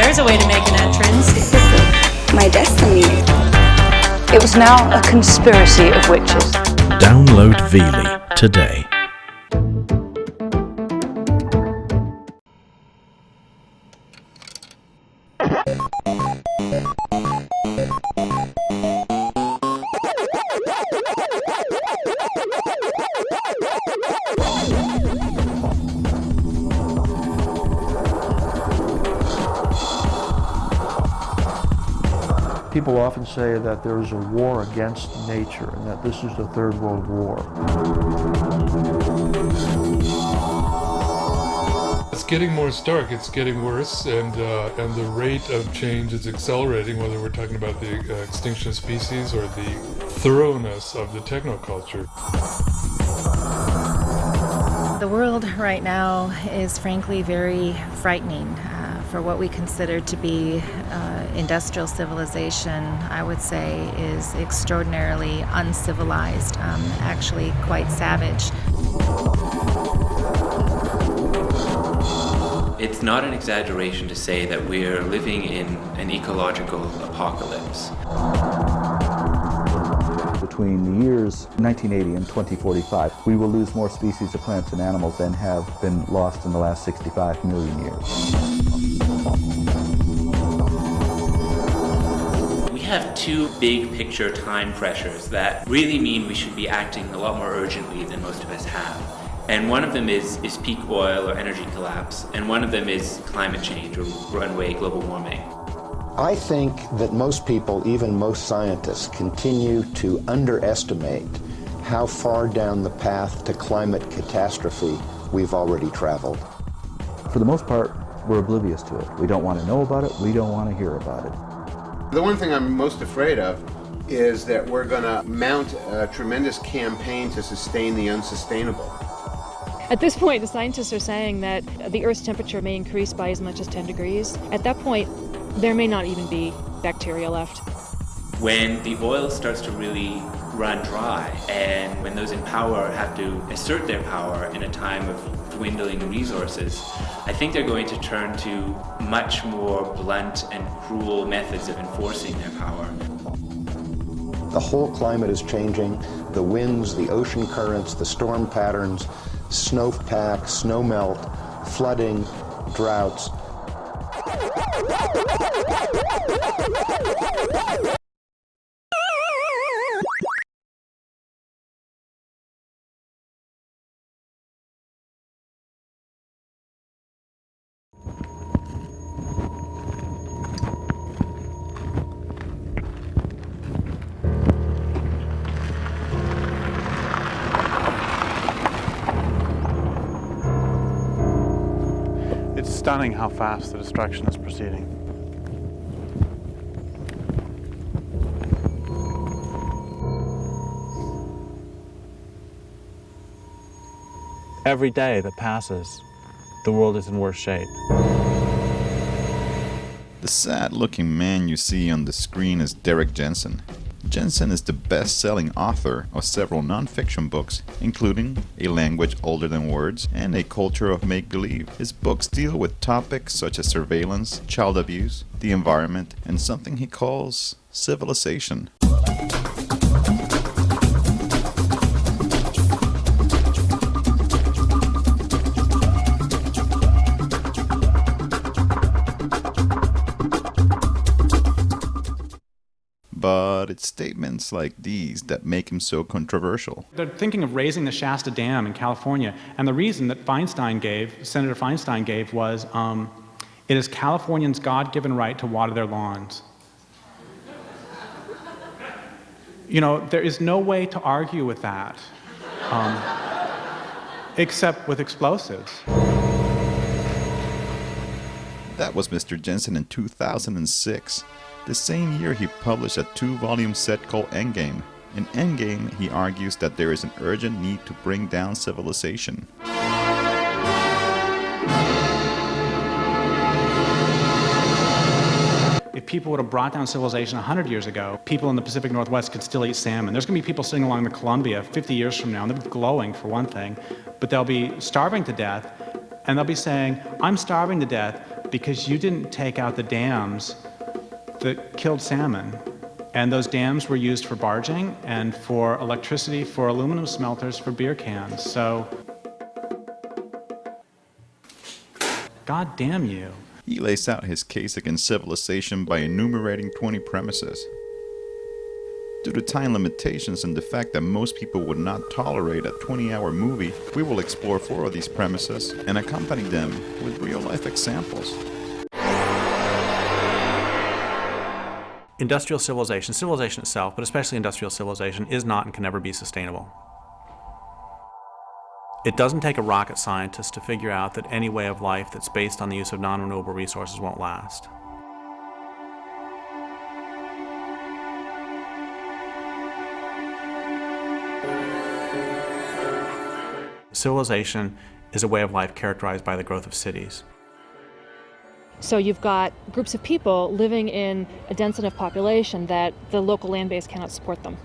there's a way to make an entrance. This is my destiny. It was now a conspiracy of witches. Download Veely today. People often say that there is a war against nature and that this is the Third World War. It's getting more stark, it's getting worse, and the rate of change is accelerating, whether we're talking about the extinction of species or the thoroughness of the technoculture. The world right now is frankly very frightening. For what we consider to be industrial civilization, I would say is extraordinarily uncivilized, actually quite savage. It's not an exaggeration to say that we're living in an ecological apocalypse. Between the years 1980 and 2045, we will lose more species of plants and animals than have been lost in the last 65 million years. We have two big picture time pressures that really mean we should be acting a lot more urgently than most of us have. And one of them is peak oil or energy collapse, and one of them is climate change or runaway global warming. I think that most people, even most scientists, continue to underestimate how far down the path to climate catastrophe we've already traveled. For the most part, we're oblivious to it. We don't want to know about it. We don't want to hear about it. The one thing I'm most afraid of is that we're going to mount a tremendous campaign to sustain the unsustainable. At this point, the scientists are saying that the Earth's temperature may increase by as much as 10 degrees. At that point, there may not even be bacteria left. When the oil starts to really run dry, and when those in power have to assert their power in a time of dwindling resources, I think they're going to turn to much more blunt and cruel methods of enforcing their power. The whole climate is changing. The winds, the ocean currents, the storm patterns, snowpack, snowmelt, flooding, droughts. It's stunning how fast the destruction is proceeding. Every day that passes, the world is in worse shape. The sad-looking man you see on the screen is Derek Jensen. Jensen is the best-selling author of several non-fiction books, including A Language Older Than Words and A Culture of Make-Believe. His books deal with topics such as surveillance, child abuse, the environment, and something he calls civilization. But it's statements like these that make him so controversial. They're thinking of raising the Shasta Dam in California, and the reason that Senator Feinstein gave was, it is Californians' God-given right to water their lawns. You know, there is no way to argue with that, except with explosives. That was Mr. Jensen in 2006. The same year he published a 2-volume set called Endgame. In Endgame, he argues that there is an urgent need to bring down civilization. If people would have brought down civilization 100 years ago, people in the Pacific Northwest could still eat salmon. There's going to be people sitting along the Columbia 50 years from now, and they'll be glowing for one thing, but they'll be starving to death, and they'll be saying, I'm starving to death because you didn't take out the dams that killed salmon. And those dams were used for barging and for electricity, for aluminum smelters, for beer cans. So, God damn you. He lays out his case against civilization by enumerating 20 premises. Due to time limitations and the fact that most people would not tolerate a 20-hour movie, we will explore 4 of these premises and accompany them with real-life examples. Industrial civilization, civilization itself, but especially industrial civilization, is not and can never be sustainable. It doesn't take a rocket scientist to figure out that any way of life that's based on the use of non-renewable resources won't last. Civilization is a way of life characterized by the growth of cities. So you've got groups of people living in a dense enough population that the local land base cannot support them.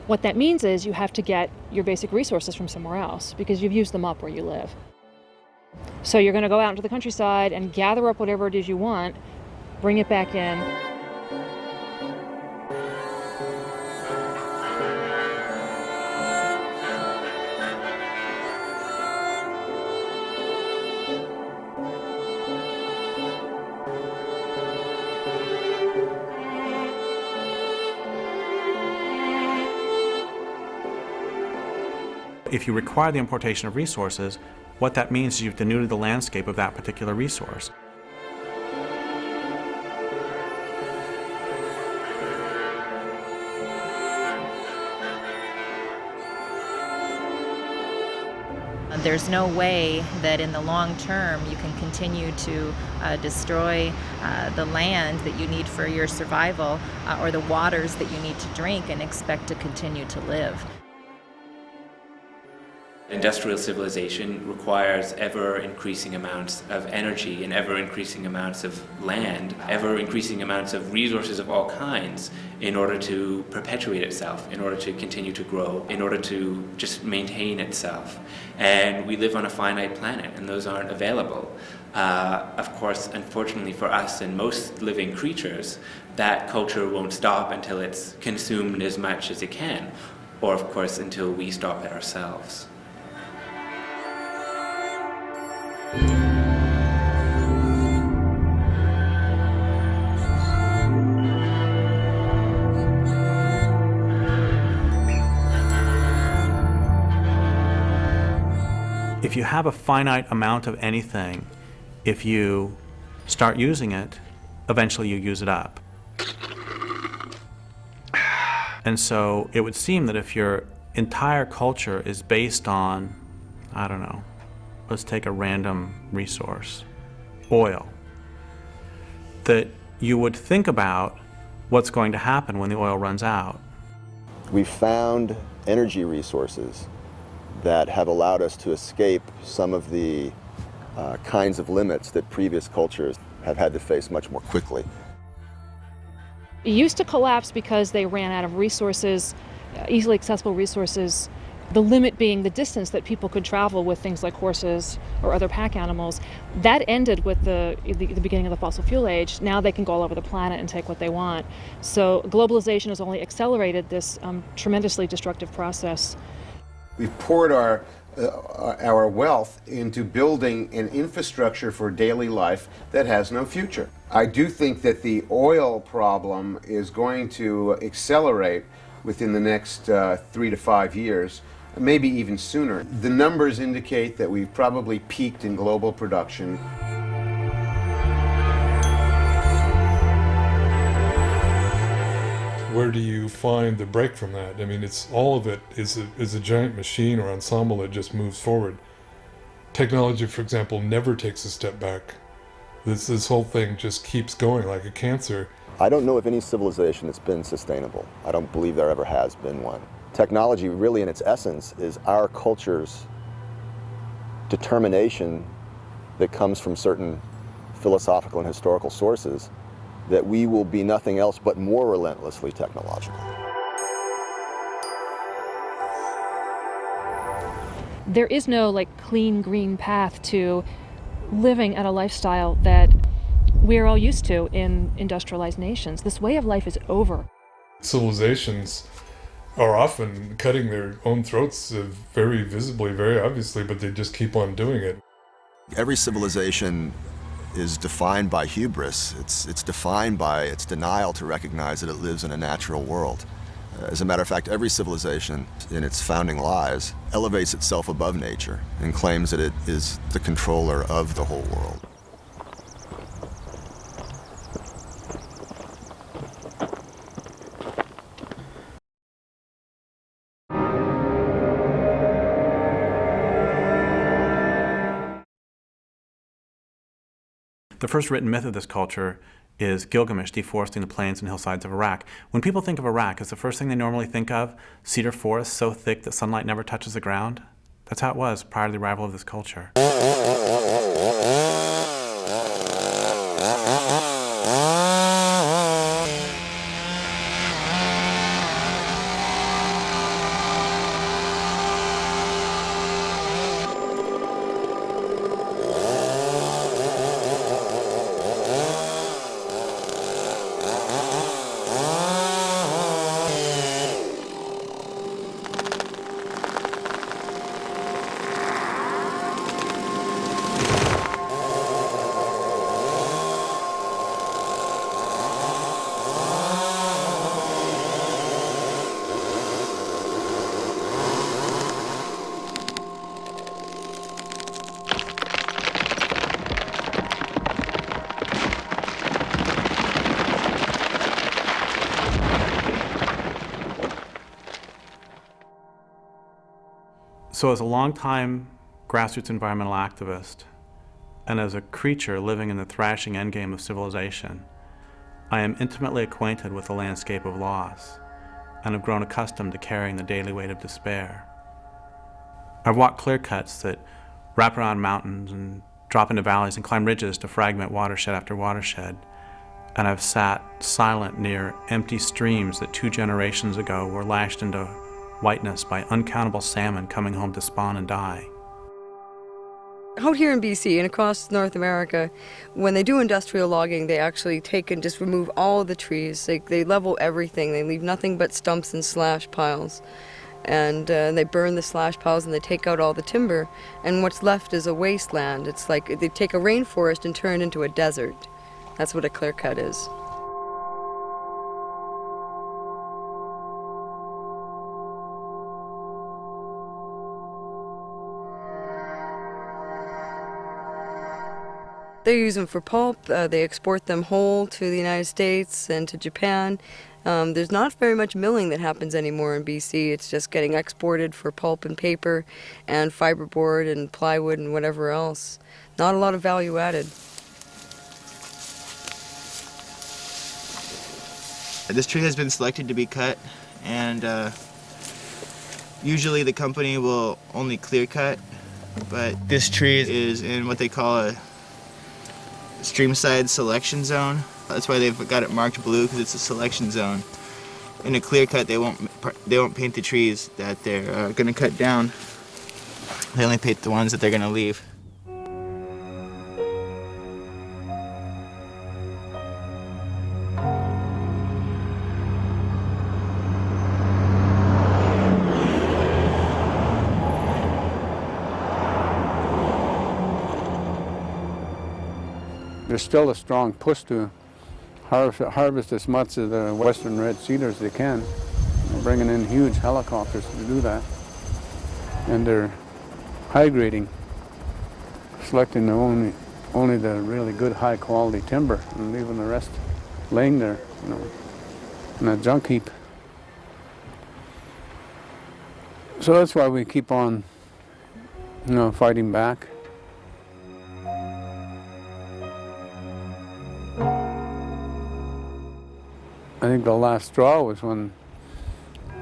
What that means is you have to get your basic resources from somewhere else because you've used them up where you live. So you're going to go out into the countryside and gather up whatever it is you want, bring it back in. If you require the importation of resources, what that means is you've denuded the landscape of that particular resource. There's no way that in the long term you can continue to destroy the land that you need for your survival or the waters that you need to drink and expect to continue to live. Industrial civilization requires ever-increasing amounts of energy and ever-increasing amounts of land, ever-increasing amounts of resources of all kinds in order to perpetuate itself, in order to continue to grow, in order to just maintain itself. And we live on a finite planet, and those aren't available. Of course, unfortunately for us and most living creatures, that culture won't stop until it's consumed as much as it can, or of course until we stop it ourselves. If you have a finite amount of anything, if you start using it, eventually you use it up. And so it would seem that if your entire culture is based on, I don't know, let's take a random resource, oil, that you would think about what's going to happen when the oil runs out. We found energy resources that have allowed us to escape some of the kinds of limits that previous cultures have had to face much more quickly. It used to collapse because they ran out of resources, easily accessible resources, the limit being the distance that people could travel with things like horses or other pack animals. That ended with the beginning of the fossil fuel age. Now they can go all over the planet and take what they want. So globalization has only accelerated this tremendously destructive process. We've poured our wealth into building an infrastructure for daily life that has no future. I do think that the oil problem is going to accelerate within the next 3 to 5 years, maybe even sooner. The numbers indicate that we've probably peaked in global production. Where do you find the break from that? I mean, it's all of it is a giant machine or ensemble that just moves forward. Technology, for example, never takes a step back. This whole thing just keeps going like a cancer. I don't know of any civilization that's been sustainable. I don't believe there ever has been one. Technology, really in its essence, is our culture's determination that comes from certain philosophical and historical sources that we will be nothing else but more relentlessly technological. There is no clean green path to living at a lifestyle that we're all used to in industrialized nations. This way of life is over. Civilizations are often cutting their own throats very visibly, very obviously, but they just keep on doing it. Every civilization is defined by hubris. It's defined by its denial to recognize that it lives in a natural world. As a matter of fact, every civilization in its founding lies elevates itself above nature and claims that it is the controller of the whole world. The first written myth of this culture is Gilgamesh deforesting the plains and hillsides of Iraq. When people think of Iraq, is the first thing they normally think of cedar forests so thick that sunlight never touches the ground? That's how it was prior to the arrival of this culture. So as a longtime grassroots environmental activist, and as a creature living in the thrashing endgame of civilization, I am intimately acquainted with the landscape of loss, and have grown accustomed to carrying the daily weight of despair. I've walked clear cuts that wrap around mountains and drop into valleys and climb ridges to fragment watershed after watershed, and I've sat silent near empty streams that 2 generations ago were lashed into whiteness by uncountable salmon coming home to spawn and die. Out here in BC and across North America, when they do industrial logging, they actually take and just remove all the trees. They level everything. They leave nothing but stumps and slash piles. And they burn the slash piles and they take out all the timber. And what's left is a wasteland. It's like they take a rainforest and turn it into a desert. That's what a clear cut is. They use them for pulp. They export them whole to the United States and to Japan. There's not very much milling that happens anymore in BC. It's just getting exported for pulp and paper and fiberboard and plywood and whatever else. Not a lot of value added. This tree has been selected to be cut, and usually the company will only clear cut, but this tree is in what they call a streamside selection zone. That's why they've got it marked blue, because it's a selection zone. In a clear cut, they won't paint the trees that they're going to cut down. They only paint the ones that they're going to leave. There's still a strong push to harvest as much of the western red cedar as they can. They're bringing in huge helicopters to do that. And they're high grading, selecting only the really good high quality timber and leaving the rest laying there, in a junk heap. So that's why we keep on, fighting back. I think the last straw was when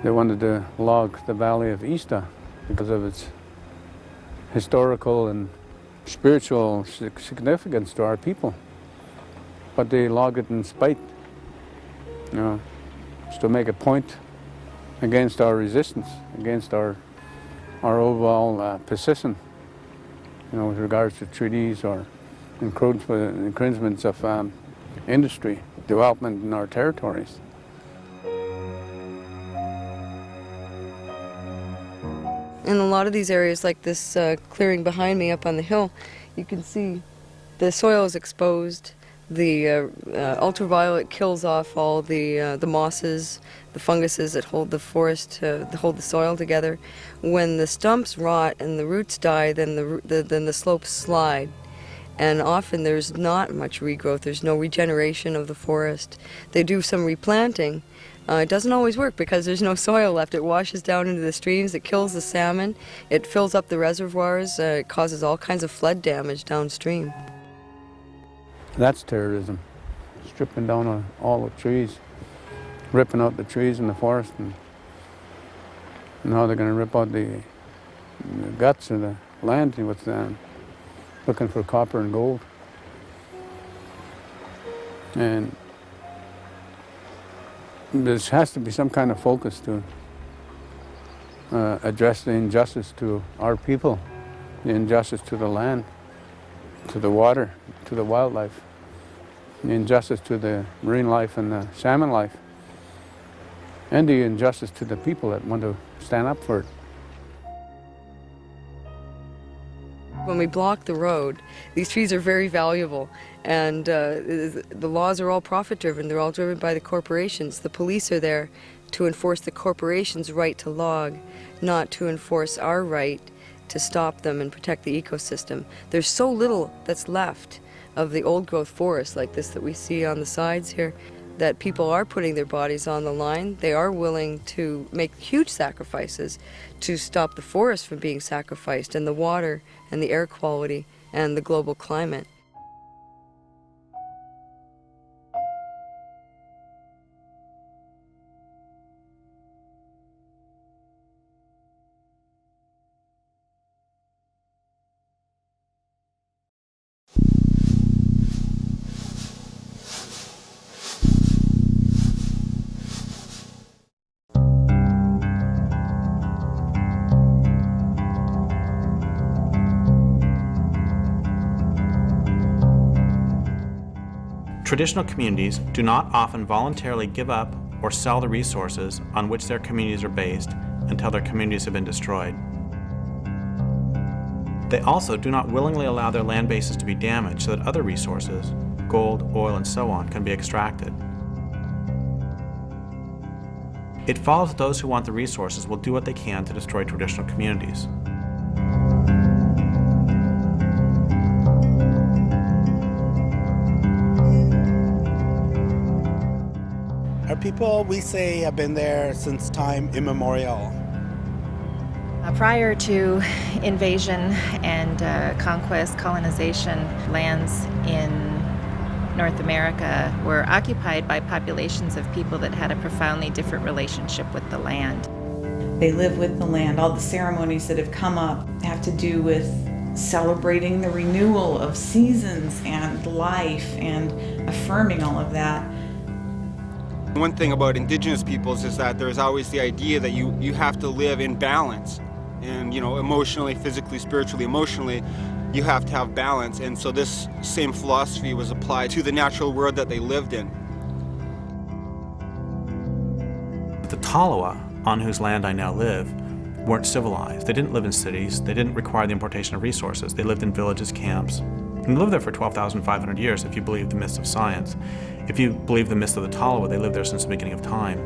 they wanted to log the Valley of Ista because of its historical and spiritual significance to our people. But they logged it in spite, just to make a point against our resistance, against our overall position, with regards to treaties or encroachments of industry development in our territories. In a lot of these areas, like this clearing behind me up on the hill, you can see the soil is exposed. The ultraviolet kills off all the mosses, the funguses that hold the forest, hold the soil together. When the stumps rot and the roots die, then the slopes slide. And often there's not much regrowth, there's no regeneration of the forest. They do some replanting. It doesn't always work because there's no soil left. It washes down into the streams, it kills the salmon, it fills up the reservoirs, it causes all kinds of flood damage downstream. That's terrorism, stripping down all the trees, ripping out the trees in the forest, and now they're going to rip out the guts of the land with looking for copper and gold. And there has to be some kind of focus to address the injustice to our people, the injustice to the land, to the water, to the wildlife, the injustice to the marine life and the salmon life, and the injustice to the people that want to stand up for it. When we block the road, these trees are very valuable, and the laws are all profit-driven. They're all driven by the corporations. The police are there to enforce the corporations' right to log, not to enforce our right to stop them and protect the ecosystem. There's so little that's left of the old-growth forest like this that we see on the sides here, that people are putting their bodies on the line. They are willing to make huge sacrifices to stop the forest from being sacrificed, and the water and the air quality and the global climate. Traditional communities do not often voluntarily give up or sell the resources on which their communities are based until their communities have been destroyed. They also do not willingly allow their land bases to be damaged so that other resources, gold, oil, and so on, can be extracted. It follows that those who want the resources will do what they can to destroy traditional communities. Our people, we say, have been there since time immemorial. Prior to invasion and conquest, colonization, lands in North America were occupied by populations of people that had a profoundly different relationship with the land. They live with the land. All the ceremonies that have come up have to do with celebrating the renewal of seasons and life and affirming all of that. One thing about indigenous peoples is that there's always the idea that you have to live in balance. And, you know, emotionally, physically, spiritually, emotionally, you have to have balance. And so this same philosophy was applied to the natural world that they lived in. The Tolowa, on whose land I now live, weren't civilized. They didn't live in cities. They didn't require the importation of resources. They lived in villages, camps. And they lived there for 12,500 years if you believe the myths of science. If you believe the myths of the Tolowa, they lived there since the beginning of time.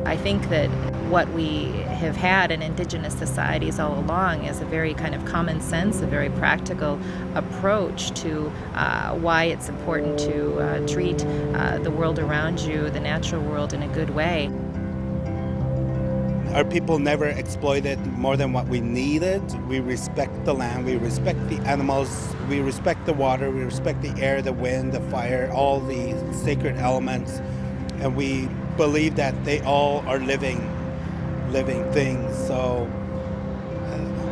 I think that what we have had in indigenous societies all along is a very kind of common sense, a very practical approach to why it's important to treat the world around you, the natural world, in a good way. Our people never exploited more than what we needed. We respect the land, we respect the animals, we respect the water, we respect the air, the wind, the fire, all the sacred elements, and we believe that they all are living things. So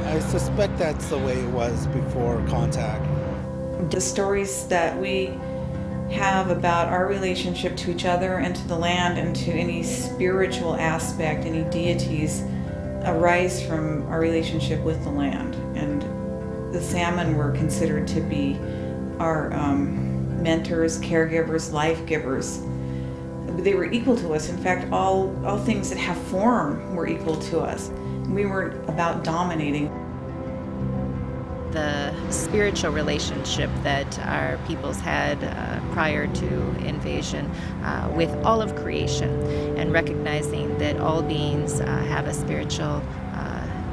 I suspect that's the way it was before contact. The stories that we have about our relationship to each other and to the land and to any spiritual aspect, any deities, arise from our relationship with the land. And the salmon were considered to be our mentors, caregivers, life givers. They were equal to us. In fact, all things that have form were equal to us. We weren't about dominating. The spiritual relationship that our peoples had prior to invasion with all of creation, and recognizing that all beings have a spiritual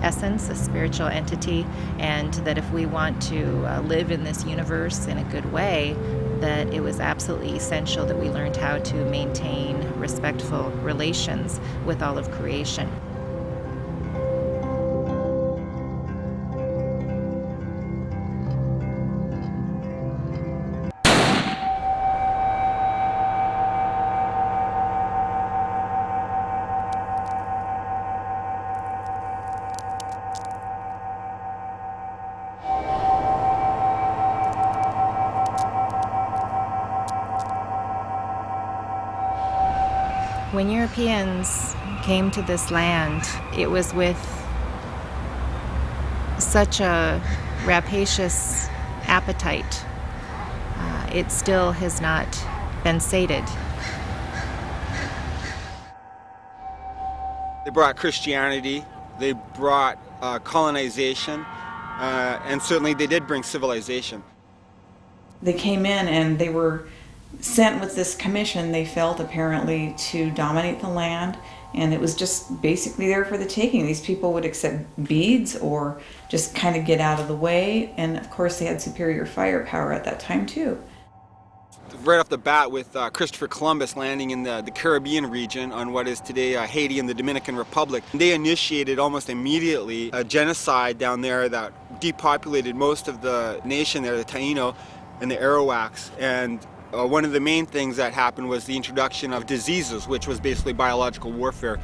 essence, a spiritual entity, and that if we want to live in this universe in a good way, that it was absolutely essential that we learned how to maintain respectful relations with all of creation. When Europeans came to this land, it was with such a rapacious appetite. It still has not been sated. They brought Christianity, they brought colonization, and certainly they did bring civilization. They came in and they were sent with this commission, they felt, apparently, to dominate the land, and it was just basically there for the taking. These people would accept beads or just kind of get out of the way, and of course they had superior firepower at that time too. Right off the bat, with Christopher Columbus landing in the Caribbean region on what is today Haiti and the Dominican Republic, they initiated almost immediately a genocide down there that depopulated most of the nation there, the Taino and the Arawaks. And one of the main things that happened was the introduction of diseases, which was basically biological warfare.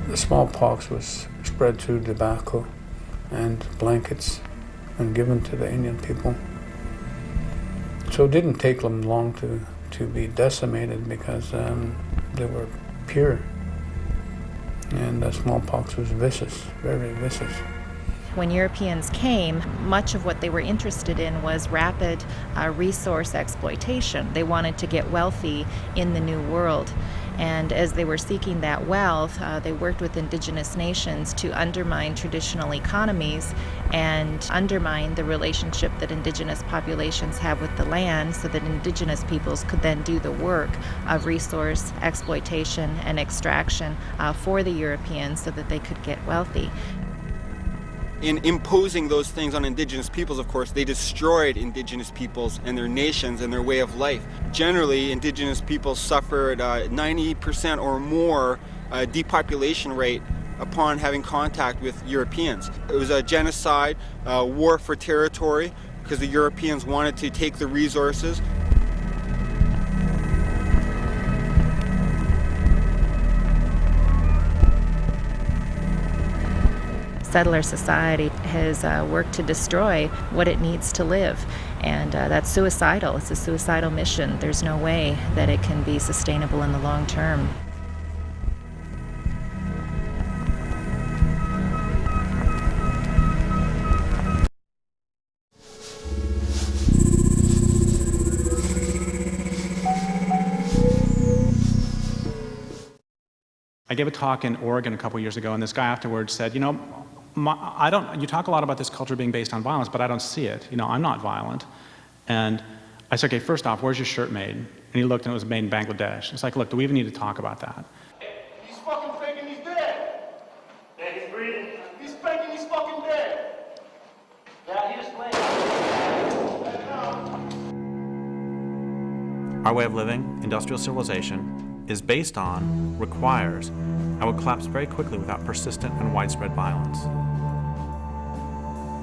The smallpox was spread through tobacco and blankets and given to the Indian people. So it didn't take them long to be decimated because they were pure. And the smallpox was vicious, very vicious. When Europeans came, much of what they were interested in was rapid resource exploitation. They wanted to get wealthy in the New World. And as they were seeking that wealth, they worked with indigenous nations to undermine traditional economies and undermine the relationship that indigenous populations have with the land, so that indigenous peoples could then do the work of resource exploitation and extraction for the Europeans so that they could get wealthy. In imposing those things on indigenous peoples, of course, they destroyed indigenous peoples and their nations and their way of life. Generally, indigenous peoples suffered 90% or more depopulation rate upon having contact with Europeans. It was a genocide, war for territory, because the Europeans wanted to take the resources. Settler society has worked to destroy what it needs to live, and that's suicidal. It's a suicidal mission. There's no way that it can be sustainable in the long term. I gave a talk in Oregon a couple years ago, and this guy afterwards said, you know, you talk a lot about this culture being based on violence, but I don't see it. You know, I'm not violent. And I said, okay, first off, where's your shirt made? And he looked, and it was made in Bangladesh. It's like, look, do we even need to talk about that? He's fucking faking he's dead. Yeah, he's breathing. He's faking he's fucking dead. Yeah, he was playing. Our way of living, industrial civilization, is based on, requires, and will collapse very quickly without persistent and widespread violence.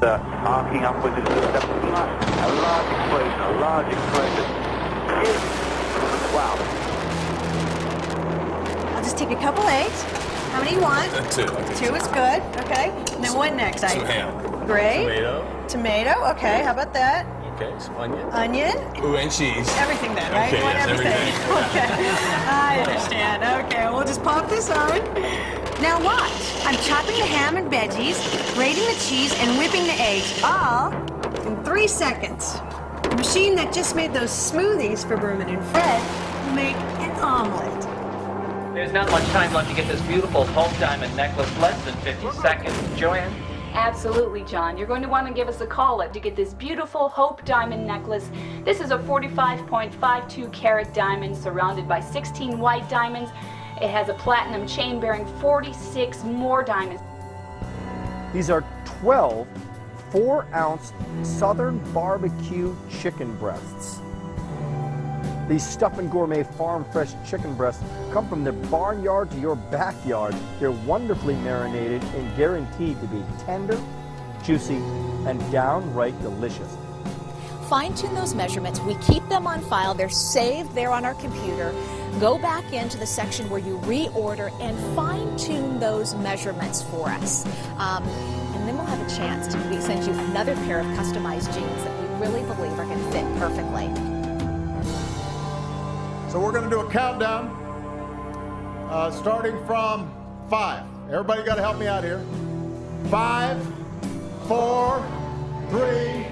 Arcing upwards into the 7th line. A large explosion, a large explosion. Wow. I'll just take a couple eggs. How many you want? Two. Two is good. Okay. And then what next? Some ham. Great. Tomato. Tomato. Okay. How about that? Okay, some onion. Onion. Ooh, and cheese. Everything then, right? Okay, You want yes, everything. everything. Okay. I understand. Okay, we'll just pop this on. Now watch. I'm chopping the ham and veggies, grating the cheese, and whipping the eggs, all in 3 seconds. The machine that just made those smoothies for Berman and Fred will make an omelet. There's not much time left to get this beautiful Hope Diamond necklace, less than 50 seconds. Joanne? Absolutely, John. You're going to want to give us a call to get this beautiful Hope Diamond necklace. This is a 45.52 carat diamond surrounded by 16 white diamonds. It has a platinum chain bearing 46 more diamonds. These are 12 4-ounce Southern barbecue chicken breasts. These Stuffin' Gourmet farm fresh chicken breasts come from the barnyard to your backyard. They're wonderfully marinated and guaranteed to be tender, juicy, and downright delicious. Fine-tune those measurements. We keep them on file. They're saved there on our computer. Go back into the section where you reorder and fine-tune those measurements for us. And then we'll have a chance to send you another pair of customized jeans that we really believe are going to fit perfectly. So we're going to do a countdown, starting from 5. Everybody got to help me out here. 5, 4, 3,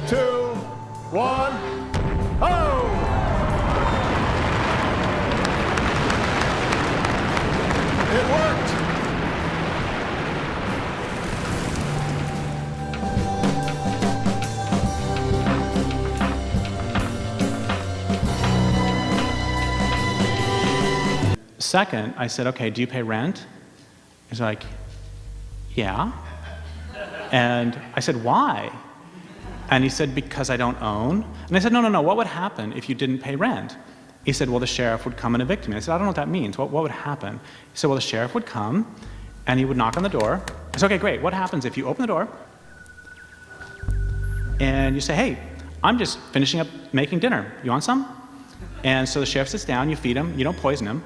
2, 1. Oh! It worked. Second, I said, okay, do you pay rent? He's like, yeah. And I said, why? And he said, because I don't own. And I said, no, what would happen if you didn't pay rent? He said, well, the sheriff would come and evict me. I said, I don't know what that means. What would happen? He said, well, the sheriff would come and he would knock on the door. I said, okay, great. What happens if you open the door and you say, hey, I'm just finishing up making dinner. You want some? And so the sheriff sits down, you feed him, you don't poison him.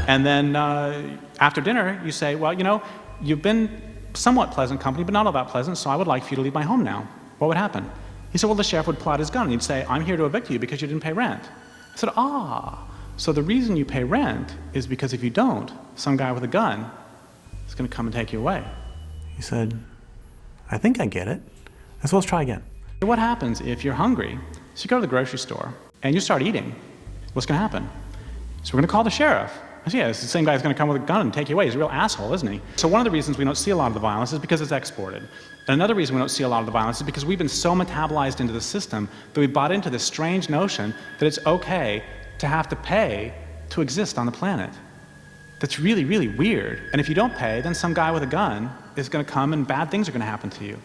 And then after dinner, you say, well, you know, you've been somewhat pleasant company, but not all that pleasant, so I would like for you to leave my home now. What would happen? He said, well, the sheriff would pull out his gun and he'd say, I'm here to evict you because you didn't pay rent. I said, so the reason you pay rent is because if you don't, some guy with a gun is going to come and take you away. He said, I think I get it. I said, let's try again. What happens if you're hungry? So you go to the grocery store and you start eating. What's going to happen? So we're going to call the sheriff. I said, yeah, it's the same guy who's going to come with a gun and take you away. He's a real asshole, isn't he? So one of the reasons we don't see a lot of the violence is because it's exported. And another reason we don't see a lot of the violence is because we've been so metabolized into the system that we bought into this strange notion that it's okay to have to pay to exist on the planet. That's really, really weird. And if you don't pay, then some guy with a gun is going to come and bad things are going to happen to you.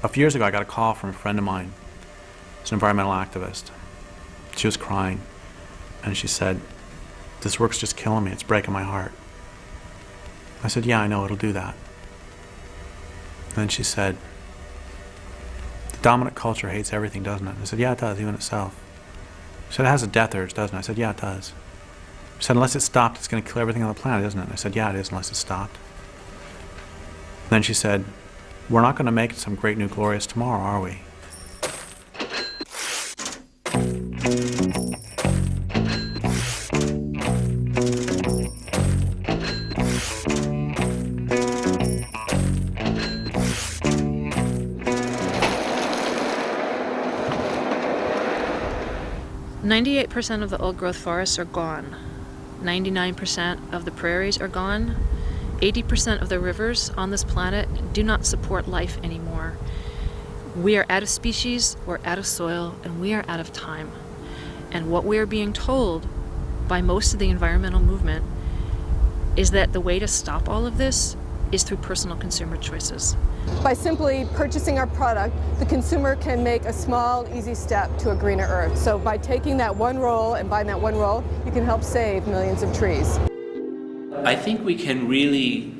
A few years ago, I got a call from a friend of mine. She's an environmental activist. She was crying, and she said, this work's just killing me. It's breaking my heart. I said, yeah, I know, it'll do that. And then she said, the dominant culture hates everything, doesn't it? I said, yeah, it does, even itself. She said, it has a death urge, doesn't it? I said, yeah, it does. She said, unless it's stopped, it's going to kill everything on the planet, isn't it? I said, yeah, it is, unless it's stopped. And then she said, we're not going to make it some great new glorious tomorrow, are we? %98 of the old-growth forests are gone. 99% of the prairies are gone. 80% of the rivers on this planet do not support life anymore. We are out of species, we're out of soil, and we are out of time. And what we are being told by most of the environmental movement is that the way to stop all of this is through personal consumer choices. By simply purchasing our product, the consumer can make a small, easy step to a greener earth. So by taking that one roll and buying that one roll, you can help save millions of trees. I think we can really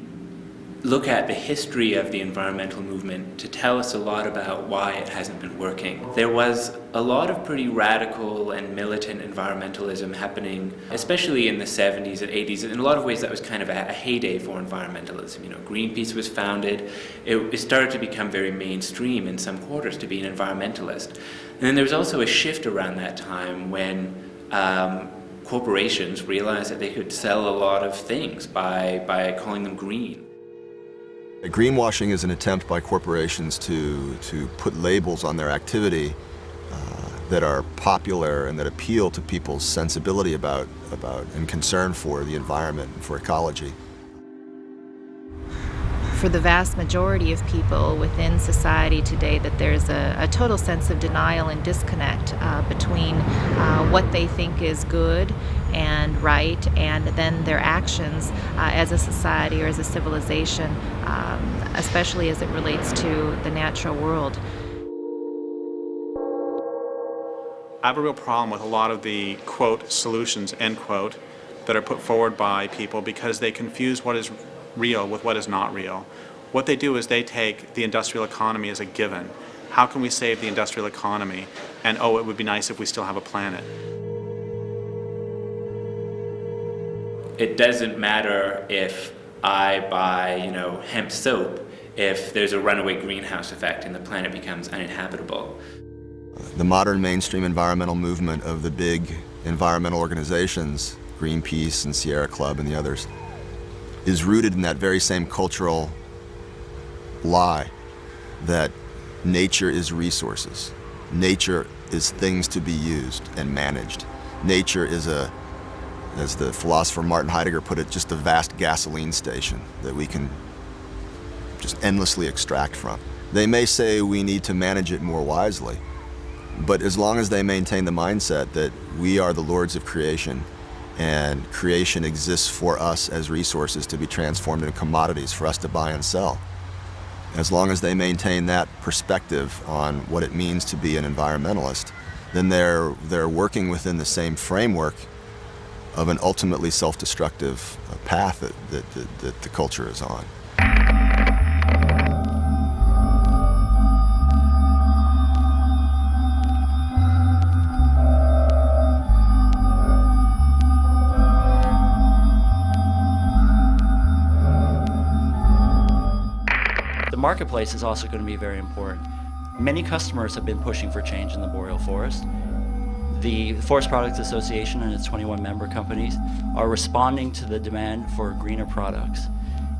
look at the history of the environmental movement to tell us a lot about why it hasn't been working. There was a lot of pretty radical and militant environmentalism happening, especially in the 70s and 80s. In a lot of ways, that was kind of a heyday for environmentalism. You know, Greenpeace was founded. It started to become very mainstream in some quarters to be an environmentalist. And then there was also a shift around that time when corporations realized that they could sell a lot of things by calling them green. Greenwashing is an attempt by corporations to put labels on their activity that are popular and that appeal to people's sensibility about and concern for the environment and for ecology. For the vast majority of people within society today, that there's a total sense of denial and disconnect between what they think is good and right and then their actions as a society or as a civilization, especially as it relates to the natural world. I have a real problem with a lot of the, quote, solutions, end quote, that are put forward by people because they confuse what is real with what is not real. What they do is they take the industrial economy as a given. How can we save the industrial economy? And oh, it would be nice if we still have a planet. It doesn't matter if I buy, hemp soap if there's a runaway greenhouse effect and the planet becomes uninhabitable. The modern mainstream environmental movement of the big environmental organizations, Greenpeace and Sierra Club and the others, is rooted in that very same cultural lie that nature is resources. Nature is things to be used and managed. Nature is as the philosopher Martin Heidegger put it, just a vast gasoline station that we can just endlessly extract from. They may say we need to manage it more wisely, but as long as they maintain the mindset that we are the lords of creation and creation exists for us as resources to be transformed into commodities for us to buy and sell, as long as they maintain that perspective on what it means to be an environmentalist, then they're working within the same framework of an ultimately self-destructive path that the culture is on. The marketplace is also going to be very important. Many customers have been pushing for change in the boreal forest. The Forest Products Association and its 21 member companies are responding to the demand for greener products.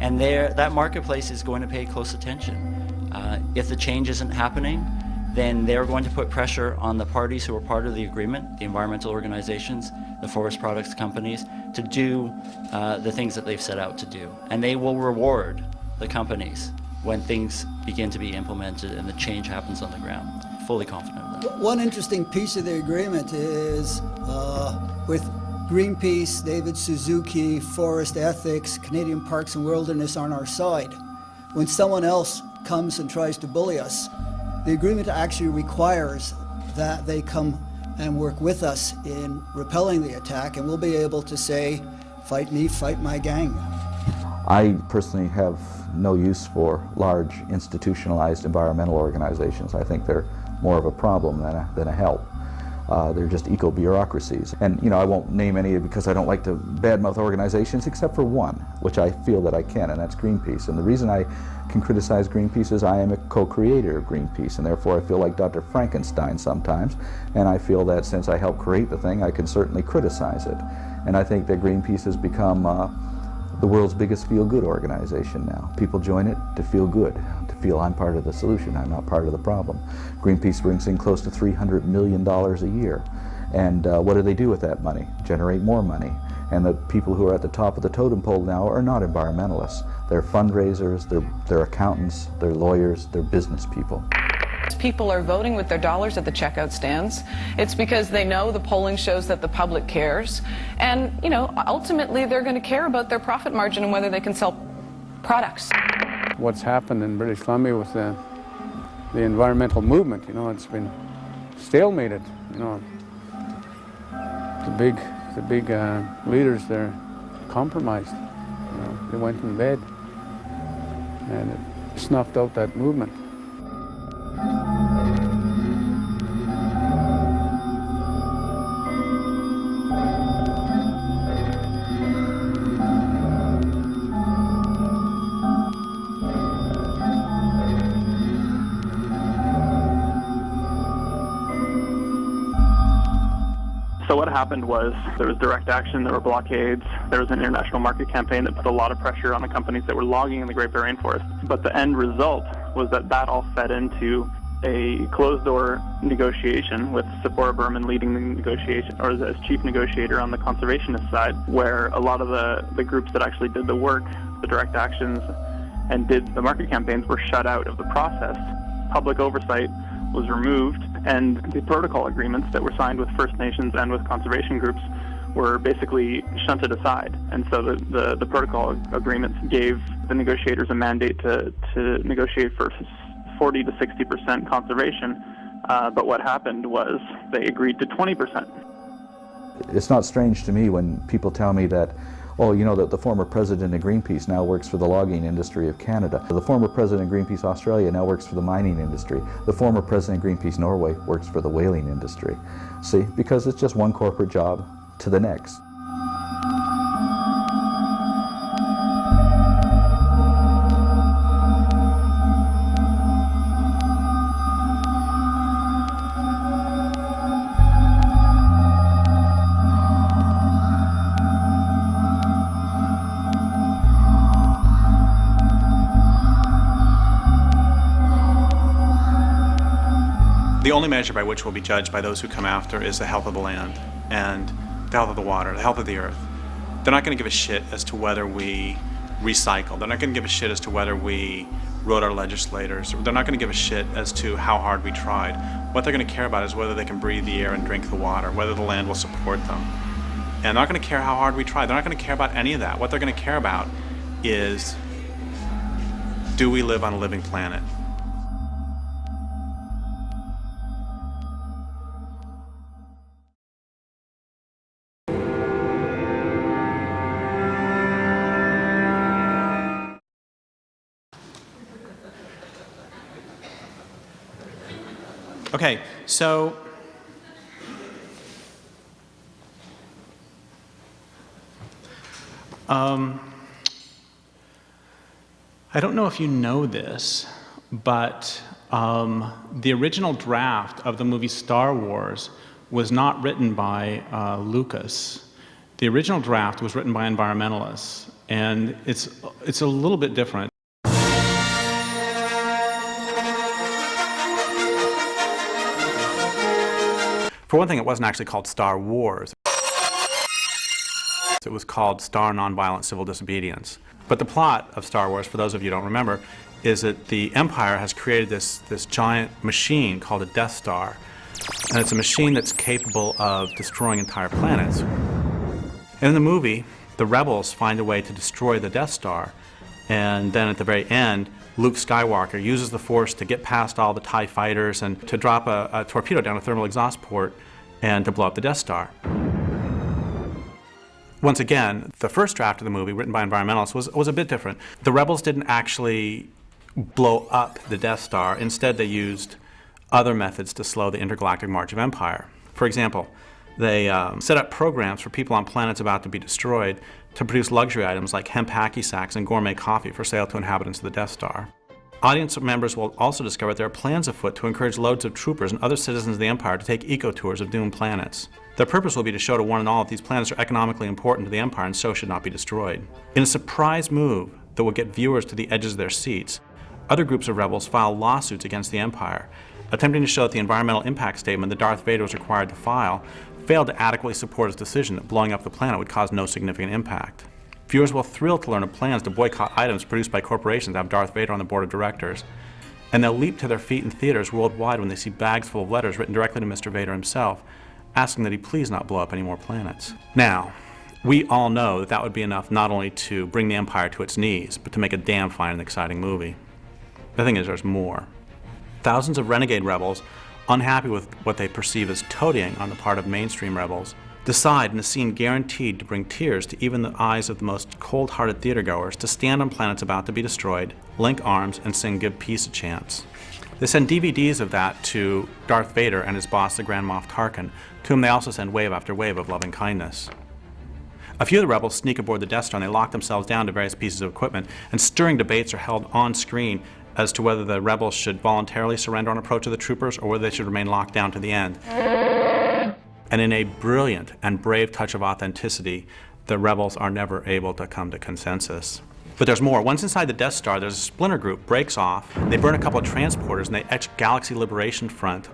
And that marketplace is going to pay close attention. If the change isn't happening, then they're going to put pressure on the parties who are part of the agreement, the environmental organizations, the forest products companies, to do the things that they've set out to do. And they will reward the companies when things begin to be implemented and the change happens on the ground. Fully confident of that. One interesting piece of the agreement is with Greenpeace, David Suzuki, Forest Ethics, Canadian Parks and Wilderness on our side. When someone else comes and tries to bully us, the agreement actually requires that they come and work with us in repelling the attack, and we'll be able to say, fight me, fight my gang. I personally have no use for large institutionalized environmental organizations. I think they're more of a problem than a help. They're just eco-bureaucracies. And I won't name any because I don't like to badmouth organizations except for one, which I feel that I can, and that's Greenpeace. And the reason I can criticize Greenpeace is I am a co-creator of Greenpeace, and therefore I feel like Dr. Frankenstein sometimes, and I feel that since I helped create the thing, I can certainly criticize it. And I think that Greenpeace has become the world's biggest feel-good organization now. People join it to feel good, to feel I'm part of the solution, I'm not part of the problem. Greenpeace brings in close to $300 million a year. And what do they do with that money? Generate more money. And the people who are at the top of the totem pole now are not environmentalists. They're fundraisers, they're accountants, they're lawyers, they're business people. People are voting with their dollars at the checkout stands. It's because they know the polling shows that the public cares. And, ultimately they're going to care about their profit margin and whether they can sell products. What's happened in British Columbia with the environmental movement, it's been stalemated. The big leaders, they're compromised. They went in bed. and it snuffed out that movement. So what happened was there was direct action, there were blockades, there was an international market campaign that put a lot of pressure on the companies that were logging in the Great Barrier Rainforest. But the end result was that all fed into a closed-door negotiation with Sephora Berman leading the negotiation, or as chief negotiator on the conservationist side, where a lot of the groups that actually did the work, the direct actions, and did the market campaigns were shut out of the process. Public oversight was removed, and the protocol agreements that were signed with First Nations and with conservation groups were basically shunted aside. And so the protocol agreements gave the negotiators a mandate to negotiate for 40 to 60% conservation, but what happened was they agreed to 20%. It's not strange to me when people tell me that, oh, you know, that the former president of Greenpeace now works for the logging industry of Canada. The former president of Greenpeace Australia now works for the mining industry. The former president of Greenpeace Norway works for the whaling industry. See, because it's just one corporate job to the next. The only measure by which we'll be judged by those who come after is the health of the land and the health of the water, the health of the earth. They're not going to give a shit as to whether we recycle. They're not going to give a shit as to whether we wrote our legislators. They're not going to give a shit as to how hard we tried. What they're going to care about is whether they can breathe the air and drink the water, whether the land will support them. And they're not going to care how hard we tried. They're not going to care about any of that. What they're going to care about is, do we live on a living planet? Okay, so I don't know if you know this, but the original draft of the movie Star Wars was not written by Lucas. The original draft was written by environmentalists, and it's a little bit different. For one thing, it wasn't actually called Star Wars. It was called Star Nonviolent Civil Disobedience. But the plot of Star Wars, for those of you who don't remember, is that the Empire has created this giant machine called a Death Star. And it's a machine that's capable of destroying entire planets. And in the movie, the rebels find a way to destroy the Death Star. And then at the very end, Luke Skywalker uses the Force to get past all the TIE fighters and to drop a torpedo down a thermal exhaust port and to blow up the Death Star. Once again, the first draft of the movie, written by environmentalists, was a bit different. The rebels didn't actually blow up the Death Star. Instead, they used other methods to slow the intergalactic march of empire. For example, they set up programs for people on planets about to be destroyed to produce luxury items like hemp hacky sacks and gourmet coffee for sale to inhabitants of the Death Star. Audience members will also discover there are plans afoot to encourage loads of troopers and other citizens of the Empire to take eco-tours of doomed planets. Their purpose will be to show to one and all that these planets are economically important to the Empire and so should not be destroyed. In a surprise move that will get viewers to the edges of their seats, other groups of rebels file lawsuits against the Empire, attempting to show that the environmental impact statement that Darth Vader was required to file failed to adequately support his decision that blowing up the planet would cause no significant impact. Viewers will thrill to learn of plans to boycott items produced by corporations that have Darth Vader on the board of directors. And they'll leap to their feet in theaters worldwide when they see bags full of letters written directly to Mr. Vader himself, asking that he please not blow up any more planets. Now, we all know that that would be enough not only to bring the Empire to its knees, but to make a damn fine and exciting movie. The thing is, there's more. Thousands of renegade rebels, unhappy with what they perceive as toadying on the part of mainstream rebels, decide in a scene guaranteed to bring tears to even the eyes of the most cold-hearted theatergoers to stand on planets about to be destroyed, link arms, and sing Give Peace a Chance. They send DVDs of that to Darth Vader and his boss, the Grand Moff Tarkin, to whom they also send wave after wave of loving kindness. A few of the rebels sneak aboard the Death Star and they lock themselves down to various pieces of equipment, and stirring debates are held on screen as to whether the rebels should voluntarily surrender on approach of the troopers or whether they should remain locked down to the end. And in a brilliant and brave touch of authenticity, the rebels are never able to come to consensus. But there's more. Once inside the Death Star, there's a splinter group breaks off. They burn a couple of transporters and they etch Galaxy Liberation Front.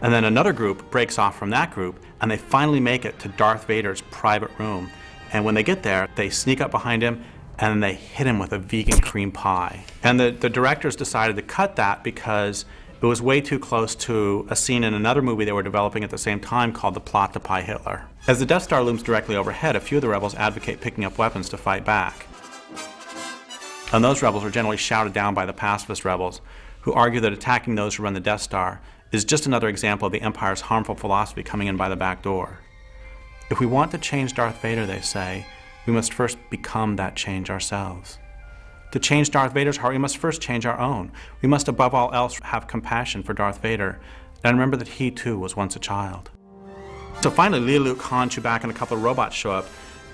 And then another group breaks off from that group and they finally make it to Darth Vader's private room. And when they get there, they sneak up behind him and they hit him with a vegan cream pie. And the directors decided to cut that because it was way too close to a scene in another movie they were developing at the same time called The Plot to Pie Hitler. As the Death Star looms directly overhead, a few of the rebels advocate picking up weapons to fight back. And those rebels are generally shouted down by the pacifist rebels, who argue that attacking those who run the Death Star is just another example of the Empire's harmful philosophy coming in by the back door. If we want to change Darth Vader, they say, we must first become that change ourselves. To change Darth Vader's heart, we must first change our own. We must above all else have compassion for Darth Vader and remember that he too was once a child. So finally, Leia, Luke, Han, Chewbacca, and a couple of robots show up,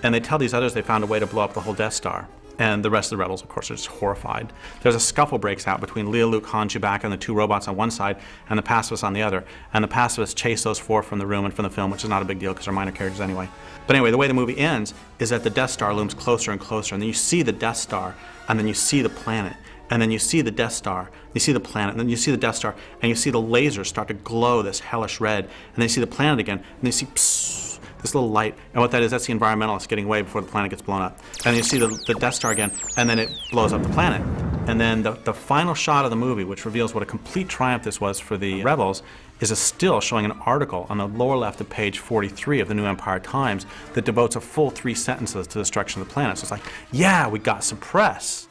and they tell these others they found a way to blow up the whole Death Star. And the rest of the rebels, of course, are just horrified. There's a scuffle breaks out between Leia, Luke, Han, Chewbacca, and the two robots on one side, and the pacifists on the other. And the pacifists chase those four from the room and from the film, which is not a big deal because they're minor characters anyway. But anyway, the way the movie ends is that the Death Star looms closer and closer, and then you see the Death Star, and then you see the planet, and then you see the Death Star, you see the planet, and then you see the Death Star, and you see the lasers start to glow this hellish red, and then you see the planet again, and then you see psst, this little light, and what that is, that's the environmentalists getting away before the planet gets blown up. And you see the Death Star again, and then it blows up the planet. And then the final shot of the movie, which reveals what a complete triumph this was for the rebels, is a still showing an article on the lower left of page 43 of the New Empire Times that devotes a full 3 sentences to the destruction of the planet. So it's like, yeah, we got some press.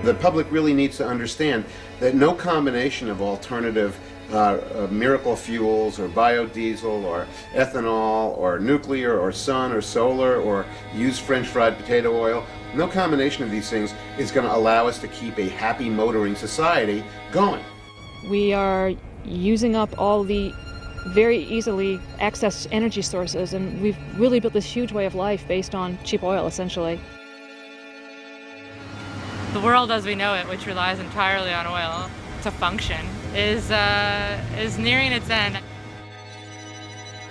The public really needs to understand that no combination of alternative miracle fuels or biodiesel or ethanol or nuclear or sun or solar or used French fried potato oil, no combination of these things is going to allow us to keep a happy motoring society going. We are using up all the very easily accessed energy sources, and we've really built this huge way of life based on cheap oil, essentially. The world as we know it, which relies entirely on oil to function, is nearing its end.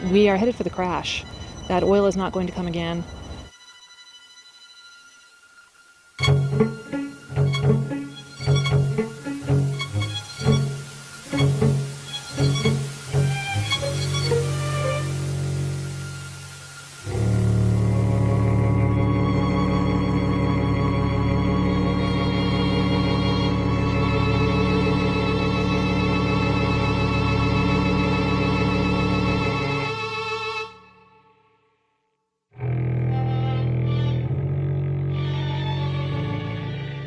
We are headed for the crash. That oil is not going to come again.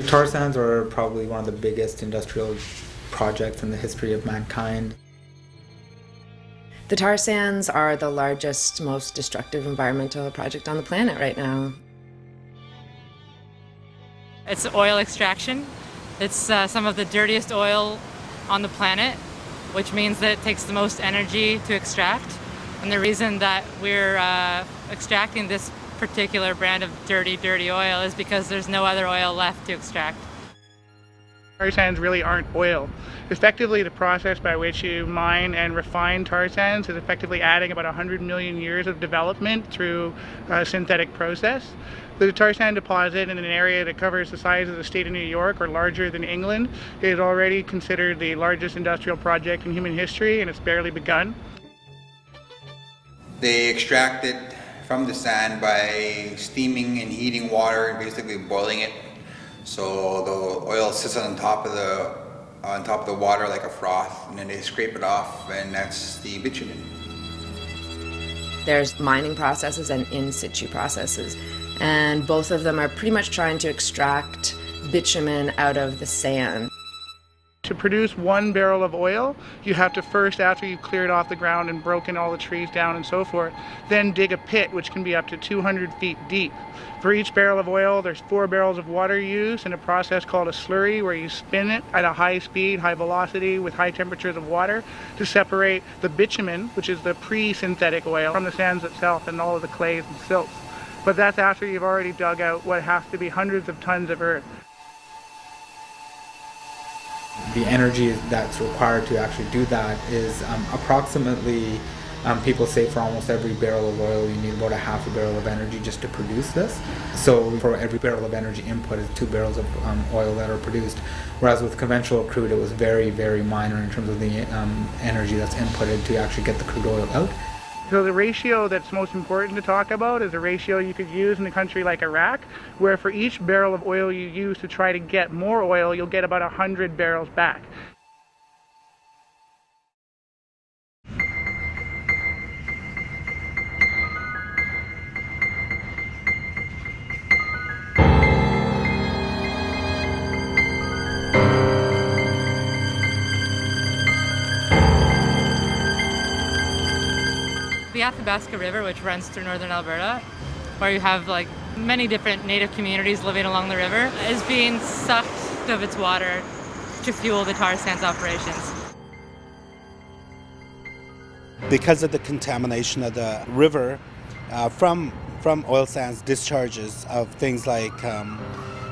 Tar sands are probably one of the biggest industrial projects in the history of mankind. The tar sands are the largest, most destructive environmental project on the planet right now. It's oil extraction. It's some of the dirtiest oil on the planet, which means that it takes the most energy to extract. And the reason that we're extracting this particular brand of dirty oil is because there's no other oil left to extract. Tar sands really aren't oil. Effectively, the process by which you mine and refine tar sands is effectively adding about 100 million years of development through a synthetic process. The tar sand deposit in an area that covers the size of the state of New York or larger than England is already considered the largest industrial project in human history, and it's barely begun. They extract it from the sand by steaming and heating water and basically boiling it. So the oil sits on top of the water like a froth, and then they scrape it off, and that's the bitumen. There's mining processes and in situ processes, and both of them are pretty much trying to extract bitumen out of the sand. To produce 1 barrel of oil, you have to first, after you've cleared off the ground and broken all the trees down and so forth, then dig a pit which can be up to 200 feet deep. For each barrel of oil, there's 4 barrels of water used in a process called a slurry, where you spin it at a high speed, high velocity, with high temperatures of water to separate the bitumen, which is the pre-synthetic oil, from the sands itself and all of the clays and silts. But that's after you've already dug out what has to be hundreds of tons of earth. The energy that's required to actually do that is approximately, people say for almost every barrel of oil you need about a half a barrel of energy just to produce this. So for every barrel of energy input is 2 barrels of oil that are produced. Whereas with conventional crude it was very, very minor in terms of the energy that's inputted to actually get the crude oil out. So the ratio that's most important to talk about is a ratio you could use in a country like Iraq, where for each barrel of oil you use to try to get more oil, you'll get about 100 barrels back. The Athabasca River, which runs through northern Alberta, where you have like many different native communities living along the river, is being sucked of its water to fuel the tar sands operations. Because of the contamination of the river from oil sands discharges of things like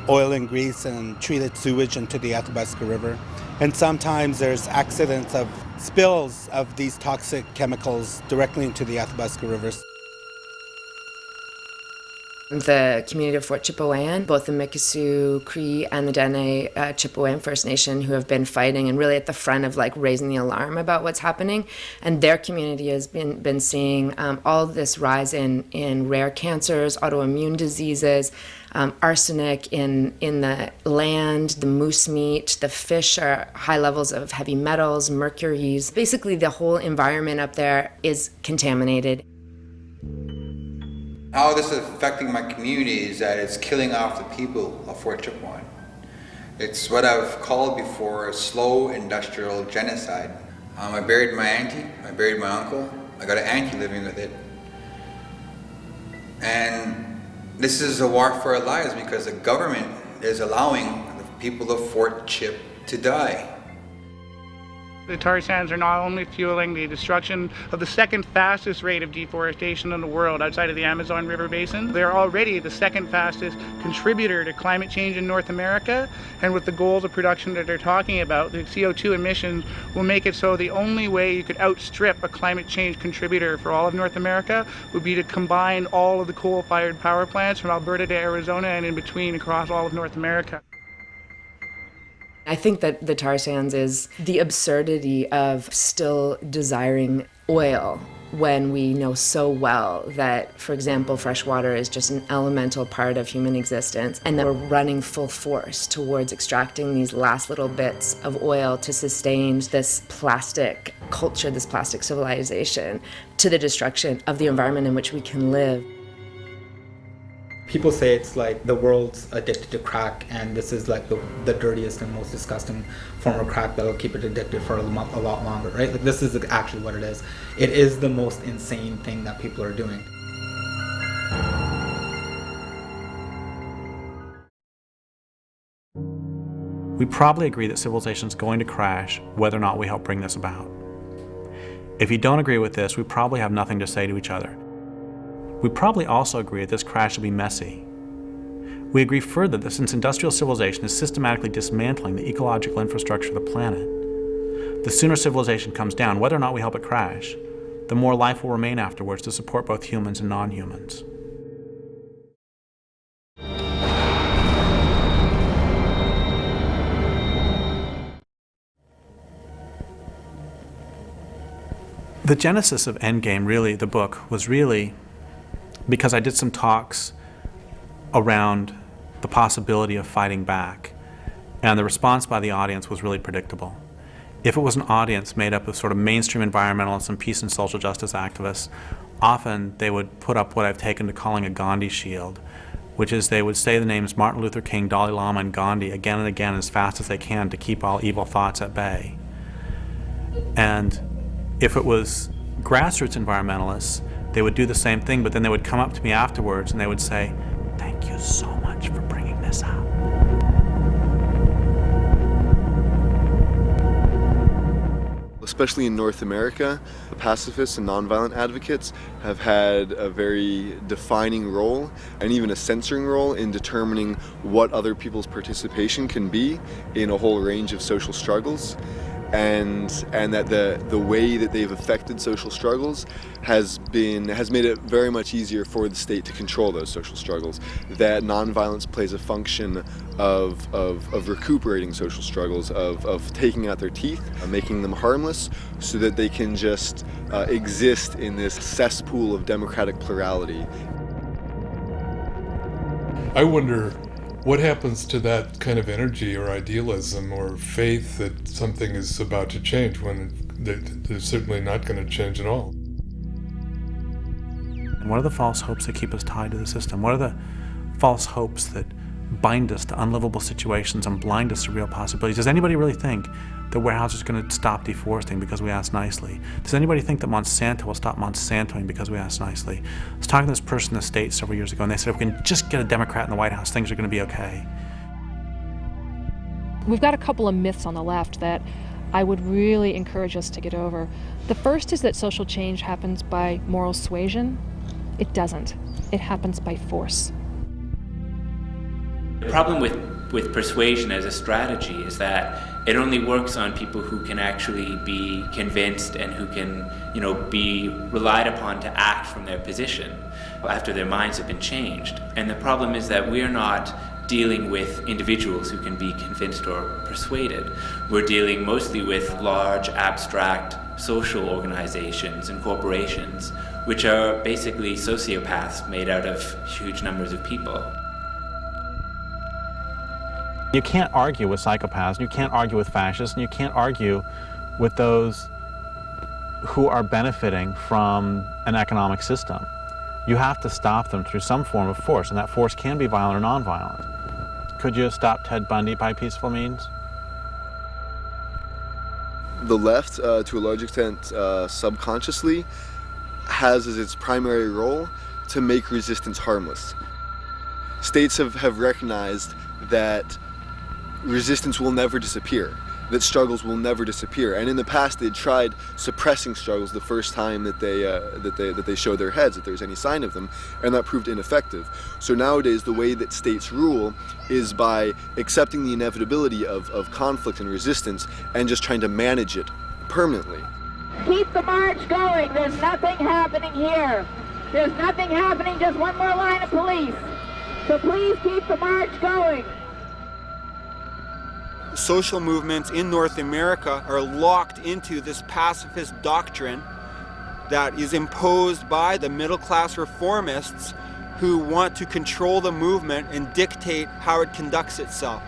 oil and grease and treated sewage into the Athabasca River. And sometimes there's accidents of spills of these toxic chemicals directly into the Athabasca rivers. The community of Fort Chipewyan, both the Mikisew Cree and the Dene Chipewyan First Nation, who have been fighting and really at the front of like raising the alarm about what's happening, and their community has been seeing all this rise in rare cancers, autoimmune diseases, arsenic in the land, the moose meat, the fish are high levels of heavy metals, mercuries. Basically the whole environment up there is contaminated. How this is affecting my community is that it's killing off the people of Fort Chipewyan. It's what I've called before a slow industrial genocide. I buried my auntie, I buried my uncle, I got an auntie living with it. And this is a war for our lives because the government is allowing the people of Fort Chip to die. The tar sands are not only fueling the destruction of the second fastest rate of deforestation in the world outside of the Amazon River Basin, they're already the second fastest contributor to climate change in North America. And with the goals of production that they're talking about, the CO2 emissions will make it so the only way you could outstrip a climate change contributor for all of North America would be to combine all of the coal-fired power plants from Alberta to Arizona and in between across all of North America. I think that the tar sands is the absurdity of still desiring oil when we know so well that, for example, fresh water is just an elemental part of human existence, and that we're running full force towards extracting these last little bits of oil to sustain this plastic culture, this plastic civilization, to the destruction of the environment in which we can live. People say it's like the world's addicted to crack, and this is like the dirtiest and most disgusting form of crack that'll keep it addicted for a lot longer, right? Like this is actually what it is. It is the most insane thing that people are doing. We probably agree that civilization is going to crash whether or not we help bring this about. If you don't agree with this, we probably have nothing to say to each other. We probably also agree that this crash will be messy. We agree further that since industrial civilization is systematically dismantling the ecological infrastructure of the planet, the sooner civilization comes down, whether or not we help it crash, the more life will remain afterwards to support both humans and non-humans. The genesis of Endgame, really, the book, was really because I did some talks around the possibility of fighting back, and the response by the audience was really predictable. If it was an audience made up of sort of mainstream environmentalists and peace and social justice activists, often they would put up what I've taken to calling a Gandhi shield, which is they would say the names Martin Luther King, Dalai Lama, and Gandhi again and again as fast as they can to keep all evil thoughts at bay. And if it was grassroots environmentalists, they would do the same thing, but then they would come up to me afterwards and they would say, "Thank you so much for bringing this up." Especially in North America, pacifists and nonviolent advocates have had a very defining role and even a censoring role in determining what other people's participation can be in a whole range of social struggles. And that the way that they've affected social struggles has made it very much easier for the state to control those social struggles. That nonviolence plays a function of recuperating social struggles, of taking out their teeth, making them harmless, so that they can just exist in this cesspool of democratic plurality. I wonder what happens to that kind of energy or idealism or faith that something is about to change when they're certainly not going to change at all. And what are the false hopes that keep us tied to the system? What are the false hopes that bind us to unlivable situations and blind us to real possibilities? Does anybody really think that Weyerhaeuser's going to stop deforesting because we ask nicely? Does anybody think that Monsanto will stop Monsantoing because we ask nicely? I was talking to this person in the States several years ago, and they said if we can just get a Democrat in the White House, things are going to be okay. We've got a couple of myths on the left that I would really encourage us to get over. The first is that social change happens by moral suasion. It doesn't. It happens by force. The problem with persuasion as a strategy is that it only works on people who can actually be convinced and who can, be relied upon to act from their position after their minds have been changed. And the problem is that we're not dealing with individuals who can be convinced or persuaded. We're dealing mostly with large, abstract social organizations and corporations, which are basically sociopaths made out of huge numbers of people. You can't argue with psychopaths, you can't argue with fascists, and you can't argue with those who are benefiting from an economic system. You have to stop them through some form of force, and that force can be violent or nonviolent. Could you stop Ted Bundy by peaceful means? The left, to a large extent, subconsciously, has as its primary role to make resistance harmless. States have recognized that resistance will never disappear, that struggles will never disappear, and in the past they tried suppressing struggles the first time that they showed their heads, that there's any sign of them, and that proved ineffective. So nowadays the way that states rule is by accepting the inevitability of conflict and resistance and just trying to manage it permanently. Keep the march going. There's nothing happening here. There's nothing happening, just one more line of police. So please keep the march going. Social movements in North America are locked into this pacifist doctrine that is imposed by the middle-class reformists who want to control the movement and dictate how it conducts itself.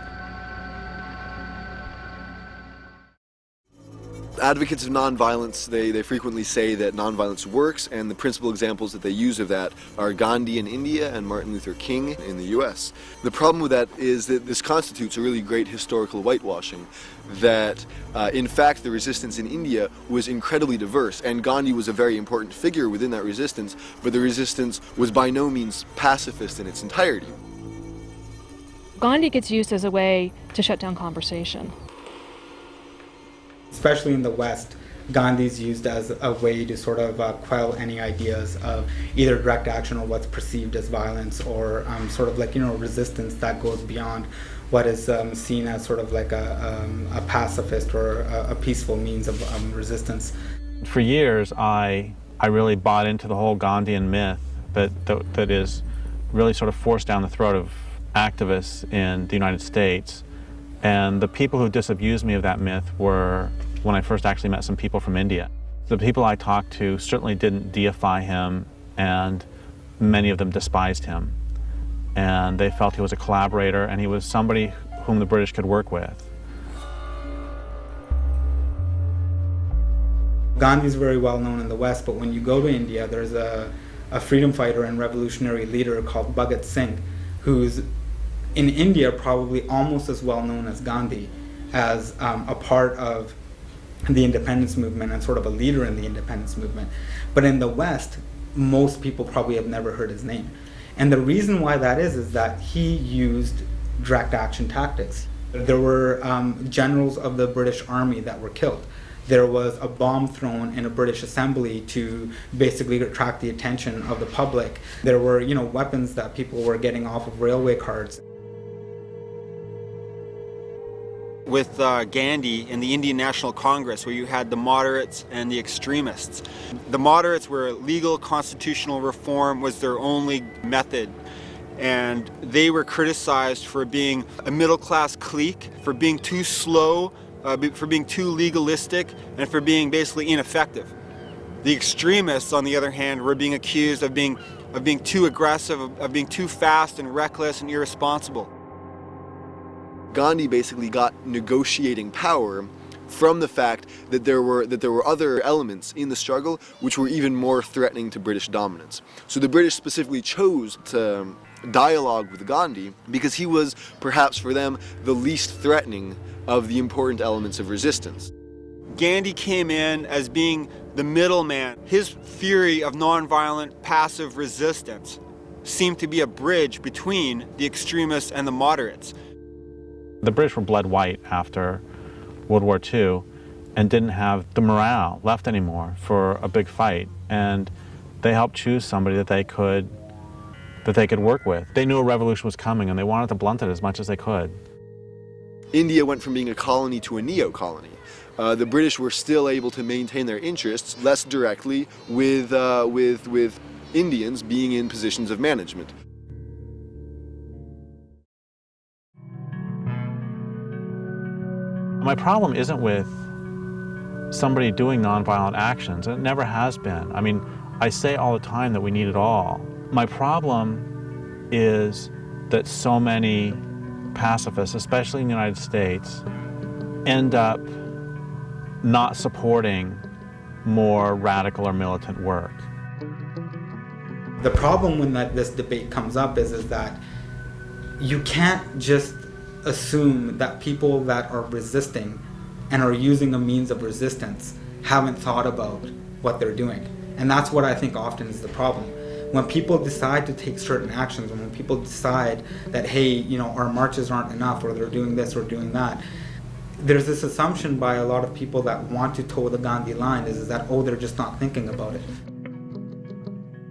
Advocates of nonviolence, they frequently say that nonviolence works, and the principal examples that they use of that are Gandhi in India and Martin Luther King in the US. The problem with that is that this constitutes a really great historical whitewashing, that in fact the resistance in India was incredibly diverse, and Gandhi was a very important figure within that resistance, but the resistance was by no means pacifist in its entirety. Gandhi gets used as a way to shut down conversation. Especially in the West, Gandhi's used as a way to sort of quell any ideas of either direct action or what's perceived as violence, or sort of like, resistance that goes beyond what is seen as sort of like a pacifist or a peaceful means of resistance. For years, I really bought into the whole Gandhian myth that is really sort of forced down the throat of activists in the United States. And the people who disabused me of that myth were when I first actually met some people from India. The people I talked to certainly didn't deify him, and many of them despised him. And they felt he was a collaborator, and he was somebody whom the British could work with. Gandhi's very well known in the West, but when you go to India, there's a freedom fighter and revolutionary leader called Bhagat Singh, who's in India probably almost as well known as Gandhi, as a part of the independence movement and sort of a leader in the independence movement. But in the West, most people probably have never heard his name. And the reason why that is that he used direct action tactics. There were generals of the British Army that were killed. There was a bomb thrown in a British assembly to basically attract the attention of the public. There were, weapons that people were getting off of railway cars. With Gandhi and the Indian National Congress, where you had the moderates and the extremists. The moderates were legal constitutional reform was their only method, and they were criticized for being a middle-class clique, for being too slow, for being too legalistic, and for being basically ineffective. The extremists, on the other hand, were being accused of being too aggressive, of being too fast and reckless and irresponsible. Gandhi basically got negotiating power from the fact that there were other elements in the struggle which were even more threatening to British dominance. So the British specifically chose to dialogue with Gandhi because he was, perhaps for them, the least threatening of the important elements of resistance. Gandhi came in as being the middleman. His theory of nonviolent passive resistance seemed to be a bridge between the extremists and the moderates. The British were bled white after World War II and didn't have the morale left anymore for a big fight, and they helped choose somebody that they could work with. They knew a revolution was coming, and they wanted to blunt it as much as they could. India went from being a colony to a neo-colony. The British were still able to maintain their interests less directly with Indians being in positions of management. My problem isn't with somebody doing nonviolent actions, and it never has been. I mean, I say all the time that we need it all. My problem is that so many pacifists, especially in the United States, end up not supporting more radical or militant work. The problem when this debate comes up is that you can't just assume that people that are resisting and are using a means of resistance haven't thought about what they're doing. And that's what I think often is the problem. When people decide to take certain actions, and when people decide that, hey, our marches aren't enough, or they're doing this or doing that, there's this assumption by a lot of people that want to toe the Gandhi line is that, oh, they're just not thinking about it.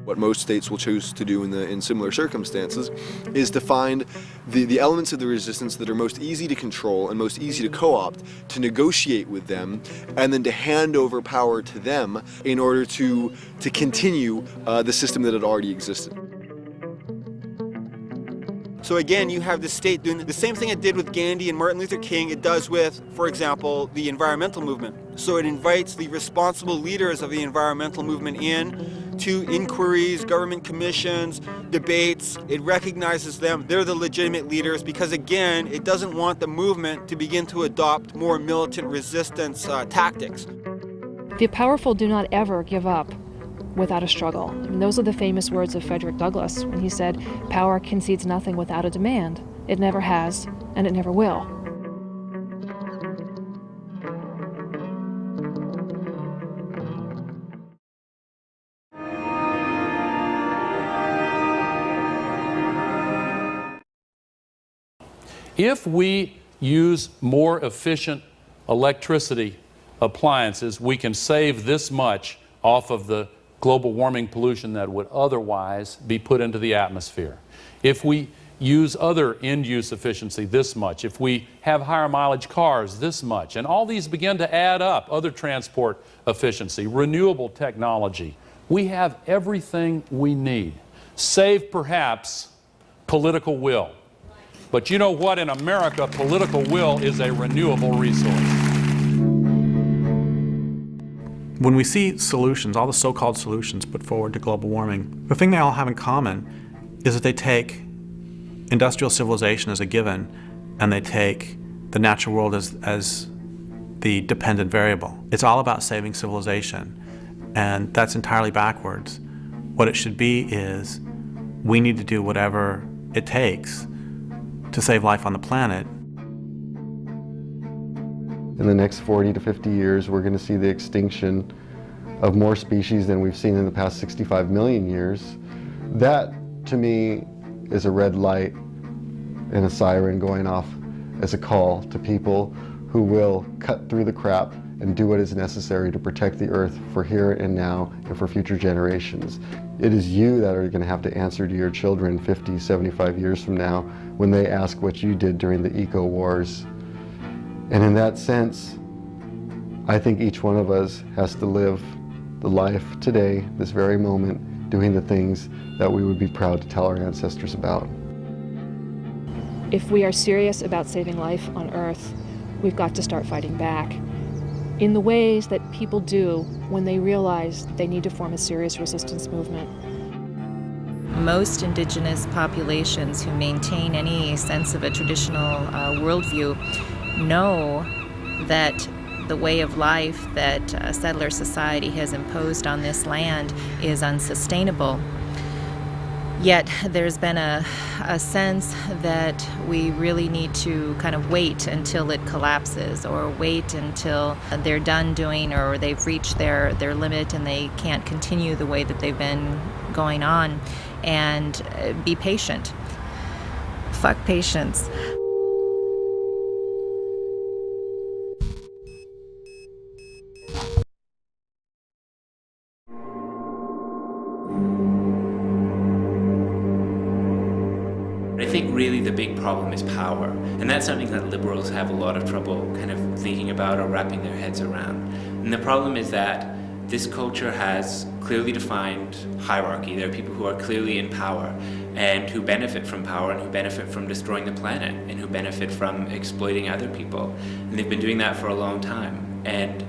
What most states will choose to do in similar circumstances is to find the elements of the resistance that are most easy to control and most easy to co-opt, to negotiate with them, and then to hand over power to them in order to continue the system that had already existed. So again, you have the state doing the same thing it did with Gandhi and Martin Luther King, it does with, for example, the environmental movement. So it invites the responsible leaders of the environmental movement in to inquiries, government commissions, debates. It recognizes them. They're the legitimate leaders because, again, it doesn't want the movement to begin to adopt more militant resistance tactics. The powerful do not ever give up without a struggle. I mean, those are the famous words of Frederick Douglass when he said, "Power concedes nothing without a demand. It never has, and it never will." If we use more efficient electricity appliances, we can save this much off of the global warming pollution that would otherwise be put into the atmosphere. If we use other end-use efficiency, this much. If we have higher mileage cars, this much. And all these begin to add up. Other transport efficiency, renewable technology. We have everything we need, save perhaps political will. But you know what? In America, political will is a renewable resource. When we see solutions, all the so-called solutions put forward to global warming, the thing they all have in common is that they take industrial civilization as a given, and they take the natural world as the dependent variable. It's all about saving civilization, and that's entirely backwards. What it should be is we need to do whatever it takes to save life on the planet. In the next 40 to 50 years, we're going to see the extinction of more species than we've seen in the past 65 million years. That, to me, is a red light and a siren going off as a call to people who will cut through the crap and do what is necessary to protect the earth for here and now and for future generations. It is you that are going to have to answer to your children 50, 75 years from now when they ask what you did during the eco-wars. And in that sense, I think each one of us has to live the life today, this very moment, doing the things that we would be proud to tell our ancestors about. If we are serious about saving life on Earth, we've got to start fighting back in the ways that people do when they realize they need to form a serious resistance movement. Most indigenous populations who maintain any sense of a traditional worldview know that the way of life that settler society has imposed on this land is unsustainable. Yet there's been a sense that we really need to kind of wait until it collapses, or wait until they're done doing, or they've reached their limit and they can't continue the way that they've been going on, and be patient. Fuck patience. I think really the big problem is power, and that's something that liberals have a lot of trouble kind of thinking about or wrapping their heads around. And the problem is that this culture has clearly defined hierarchy. There are people who are clearly in power and who benefit from power and who benefit from destroying the planet and who benefit from exploiting other people. And they've been doing that for a long time, and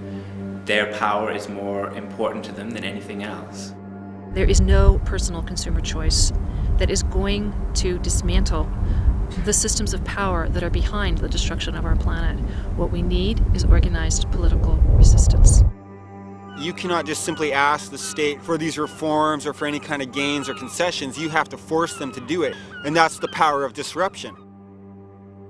their power is more important to them than anything else. There is no personal consumer choice that is going to dismantle the systems of power that are behind the destruction of our planet. What we need is organized political resistance. You cannot just simply ask the state for these reforms or for any kind of gains or concessions. You have to force them to do it, and that's the power of disruption.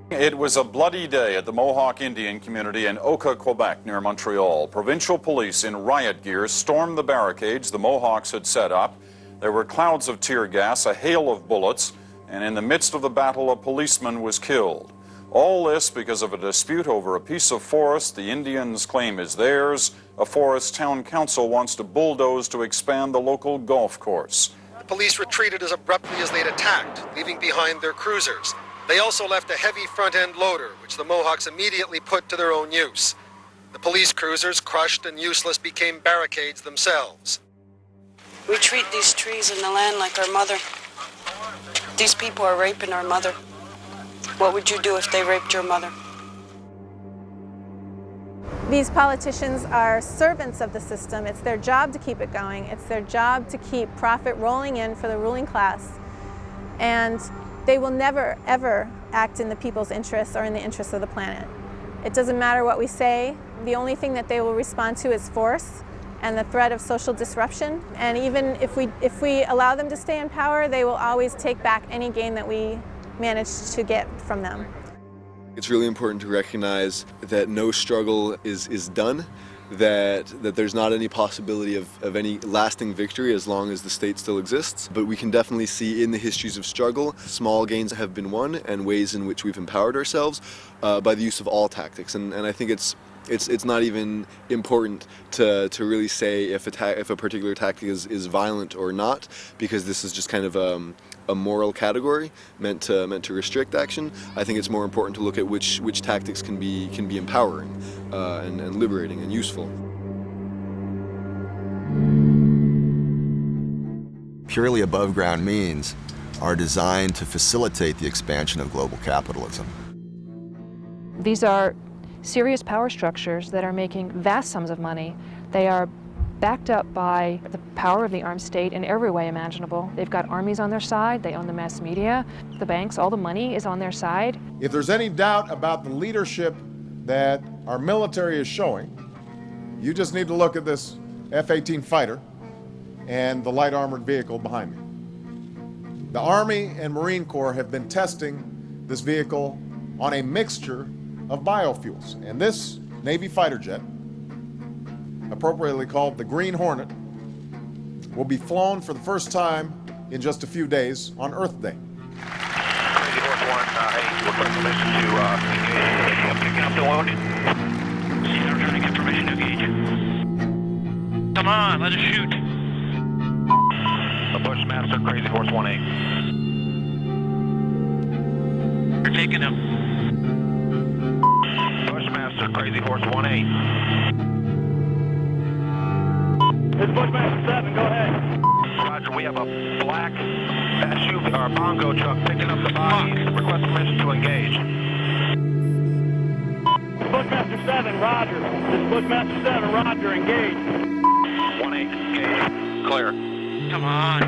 It was a bloody day at the Mohawk Indian community in Oka, Quebec, near Montreal. Provincial police in riot gear stormed the barricades the Mohawks had set up. There were clouds of tear gas, a hail of bullets, and in the midst of the battle, a policeman was killed. All this because of a dispute over a piece of forest the Indians claim is theirs, a forest town council wants to bulldoze to expand the local golf course. The police retreated as abruptly as they'd attacked, leaving behind their cruisers. They also left a heavy front-end loader, which the Mohawks immediately put to their own use. The police cruisers, crushed and useless, became barricades themselves. We treat these trees and the land like our mother. These people are raping our mother. What would you do if they raped your mother? These politicians are servants of the system. It's their job to keep it going. It's their job to keep profit rolling in for the ruling class. And they will never, ever act in the people's interests or in the interests of the planet. It doesn't matter what we say. The only thing that they will respond to is force and the threat of social disruption. And even if we allow them to stay in power, they will always take back any gain that we manage to get from them. It's really important to recognize that no struggle is done, that there's not any possibility of any lasting victory as long as the state still exists. But we can definitely see in the histories of struggle, small gains have been won and ways in which we've empowered ourselves by the use of all tactics. And I think it's It's not even important to really say if a particular tactic is violent or not, because this is just kind of a moral category meant to restrict action. I think it's more important to look at which tactics can be empowering and liberating and useful. Purely above ground means are designed to facilitate the expansion of global capitalism. These are serious power structures that are making vast sums of money. They are backed up by the power of the armed state in every way imaginable. They've got armies on their side, they own the mass media, the banks, all the money is on their side. If there's any doubt about the leadership that our military is showing, you just need to look at this F-18 fighter and the light armored vehicle behind me. The Army and Marine Corps have been testing this vehicle on a mixture of biofuels, and this Navy fighter jet, appropriately called the Green Hornet, will be flown for the first time in just a few days on Earth Day. Crazy Horse 1, request permission to picking up the load. Seattle trying to get permission to engage. Come on, let us shoot. A Bushmaster, Crazy Horse 1-8. You're taking him. Bushmaster, Crazy Horse 1-8. It's Bushmaster 7, go ahead. Roger, we have a black SUV, or bongo truck picking up the bodies. Request permission to engage. Bushmaster 7, roger. This is Bushmaster 7, roger, engage. 1-8, engage. Clear. Come on.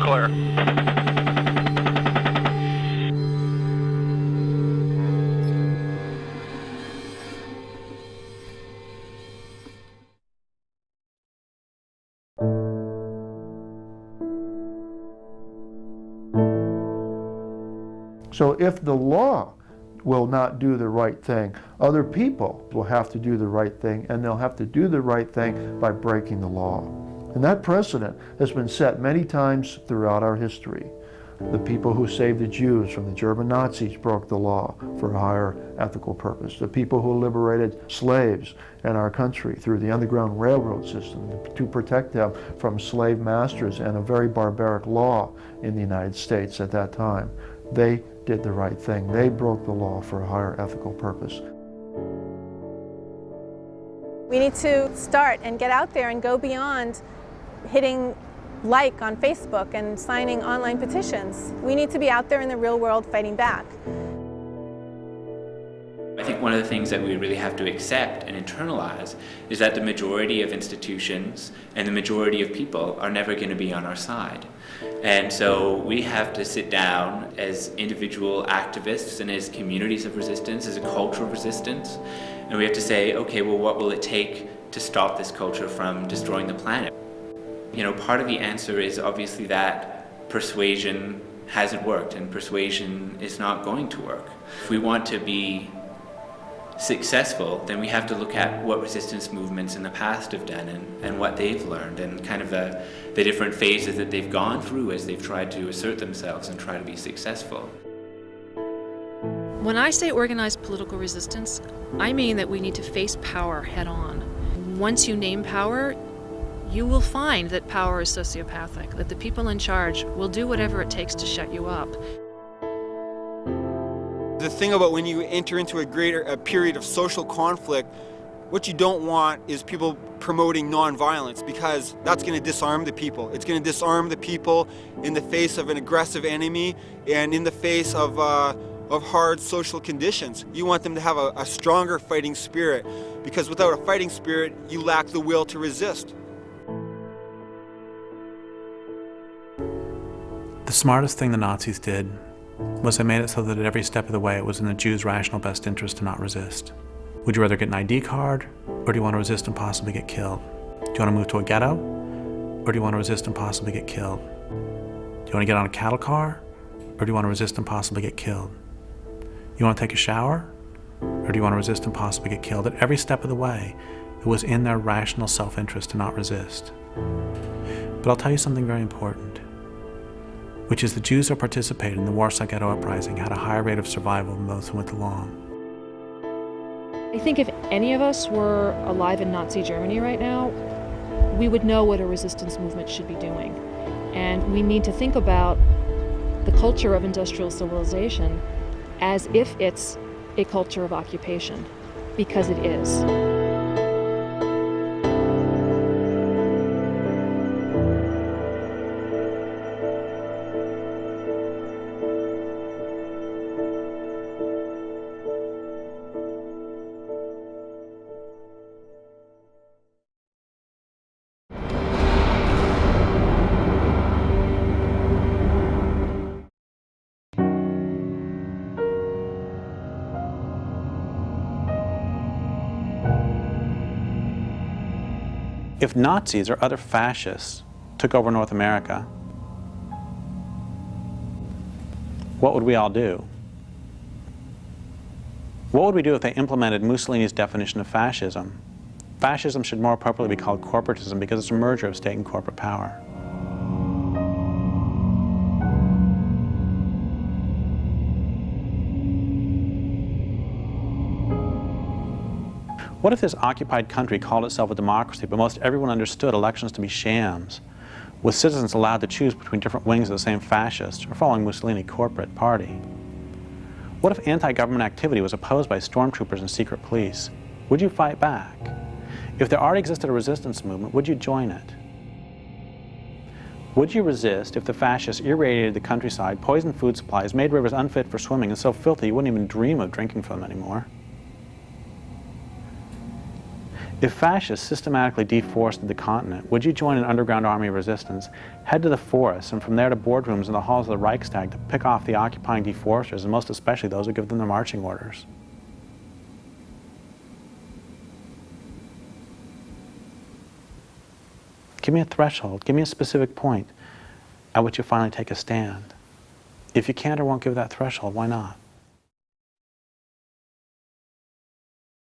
Clear. So if the law will not do the right thing, other people will have to do the right thing, and they'll have to do the right thing by breaking the law. And that precedent has been set many times throughout our history. The people who saved the Jews from the German Nazis broke the law for a higher ethical purpose. The people who liberated slaves in our country through the Underground Railroad system to protect them from slave masters and a very barbaric law in the United States at that time. They did the right thing. They broke the law for a higher ethical purpose. We need to start and get out there and go beyond hitting like on Facebook and signing online petitions. We need to be out there in the real world fighting back. I think one of the things that we really have to accept and internalize is that the majority of institutions and the majority of people are never going to be on our side. And so we have to sit down as individual activists and as communities of resistance, as a culture of resistance, and we have to say, okay, well, what will it take to stop this culture from destroying the planet? You know, part of the answer is obviously that persuasion hasn't worked and persuasion is not going to work. If we want to be successful, then we have to look at what resistance movements in the past have done and what they've learned and kind of the different phases that they've gone through as they've tried to assert themselves and try to be successful. When I say organized political resistance, I mean that we need to face power head on. Once you name power, you will find that power is sociopathic, that the people in charge will do whatever it takes to shut you up. The thing about when you enter into a period of social conflict, what you don't want is people promoting nonviolence, because that's going to disarm the people. It's going to disarm the people in the face of an aggressive enemy and in the face of hard social conditions. You want them to have a stronger fighting spirit, because without a fighting spirit, you lack the will to resist. The smartest thing the Nazis did was they made it so that at every step of the way it was in the Jews' rational best interest to not resist. Would you rather get an ID card, or do you want to resist and possibly get killed? Do you want to move to a ghetto, or do you want to resist and possibly get killed? Do you want to get on a cattle car, or do you want to resist and possibly get killed? You want to take a shower, or do you want to resist and possibly get killed? At every step of the way, it was in their rational self-interest to not resist. But I'll tell you something very important, which is the Jews who participated in the Warsaw Ghetto Uprising had a higher rate of survival than those who went along. I think if any of us were alive in Nazi Germany right now, we would know what a resistance movement should be doing. And we need to think about the culture of industrial civilization as if it's a culture of occupation, because it is. If Nazis or other fascists took over North America, what would we all do? What would we do if they implemented Mussolini's definition of fascism? Fascism should more appropriately be called corporatism because it's a merger of state and corporate power. What if this occupied country called itself a democracy, but most everyone understood elections to be shams, with citizens allowed to choose between different wings of the same fascist or following Mussolini corporate party? What if anti-government activity was opposed by stormtroopers and secret police? Would you fight back? If there already existed a resistance movement, would you join it? Would you resist if the fascists irradiated the countryside, poisoned food supplies, made rivers unfit for swimming, and so filthy you wouldn't even dream of drinking from them anymore? If fascists systematically deforested the continent, would you join an underground army of resistance, head to the forests, and from there to boardrooms in the halls of the Reichstag to pick off the occupying deforesters, and most especially those who give them their marching orders? Give me a threshold, give me a specific point at which you finally take a stand. If you can't or won't give that threshold, why not?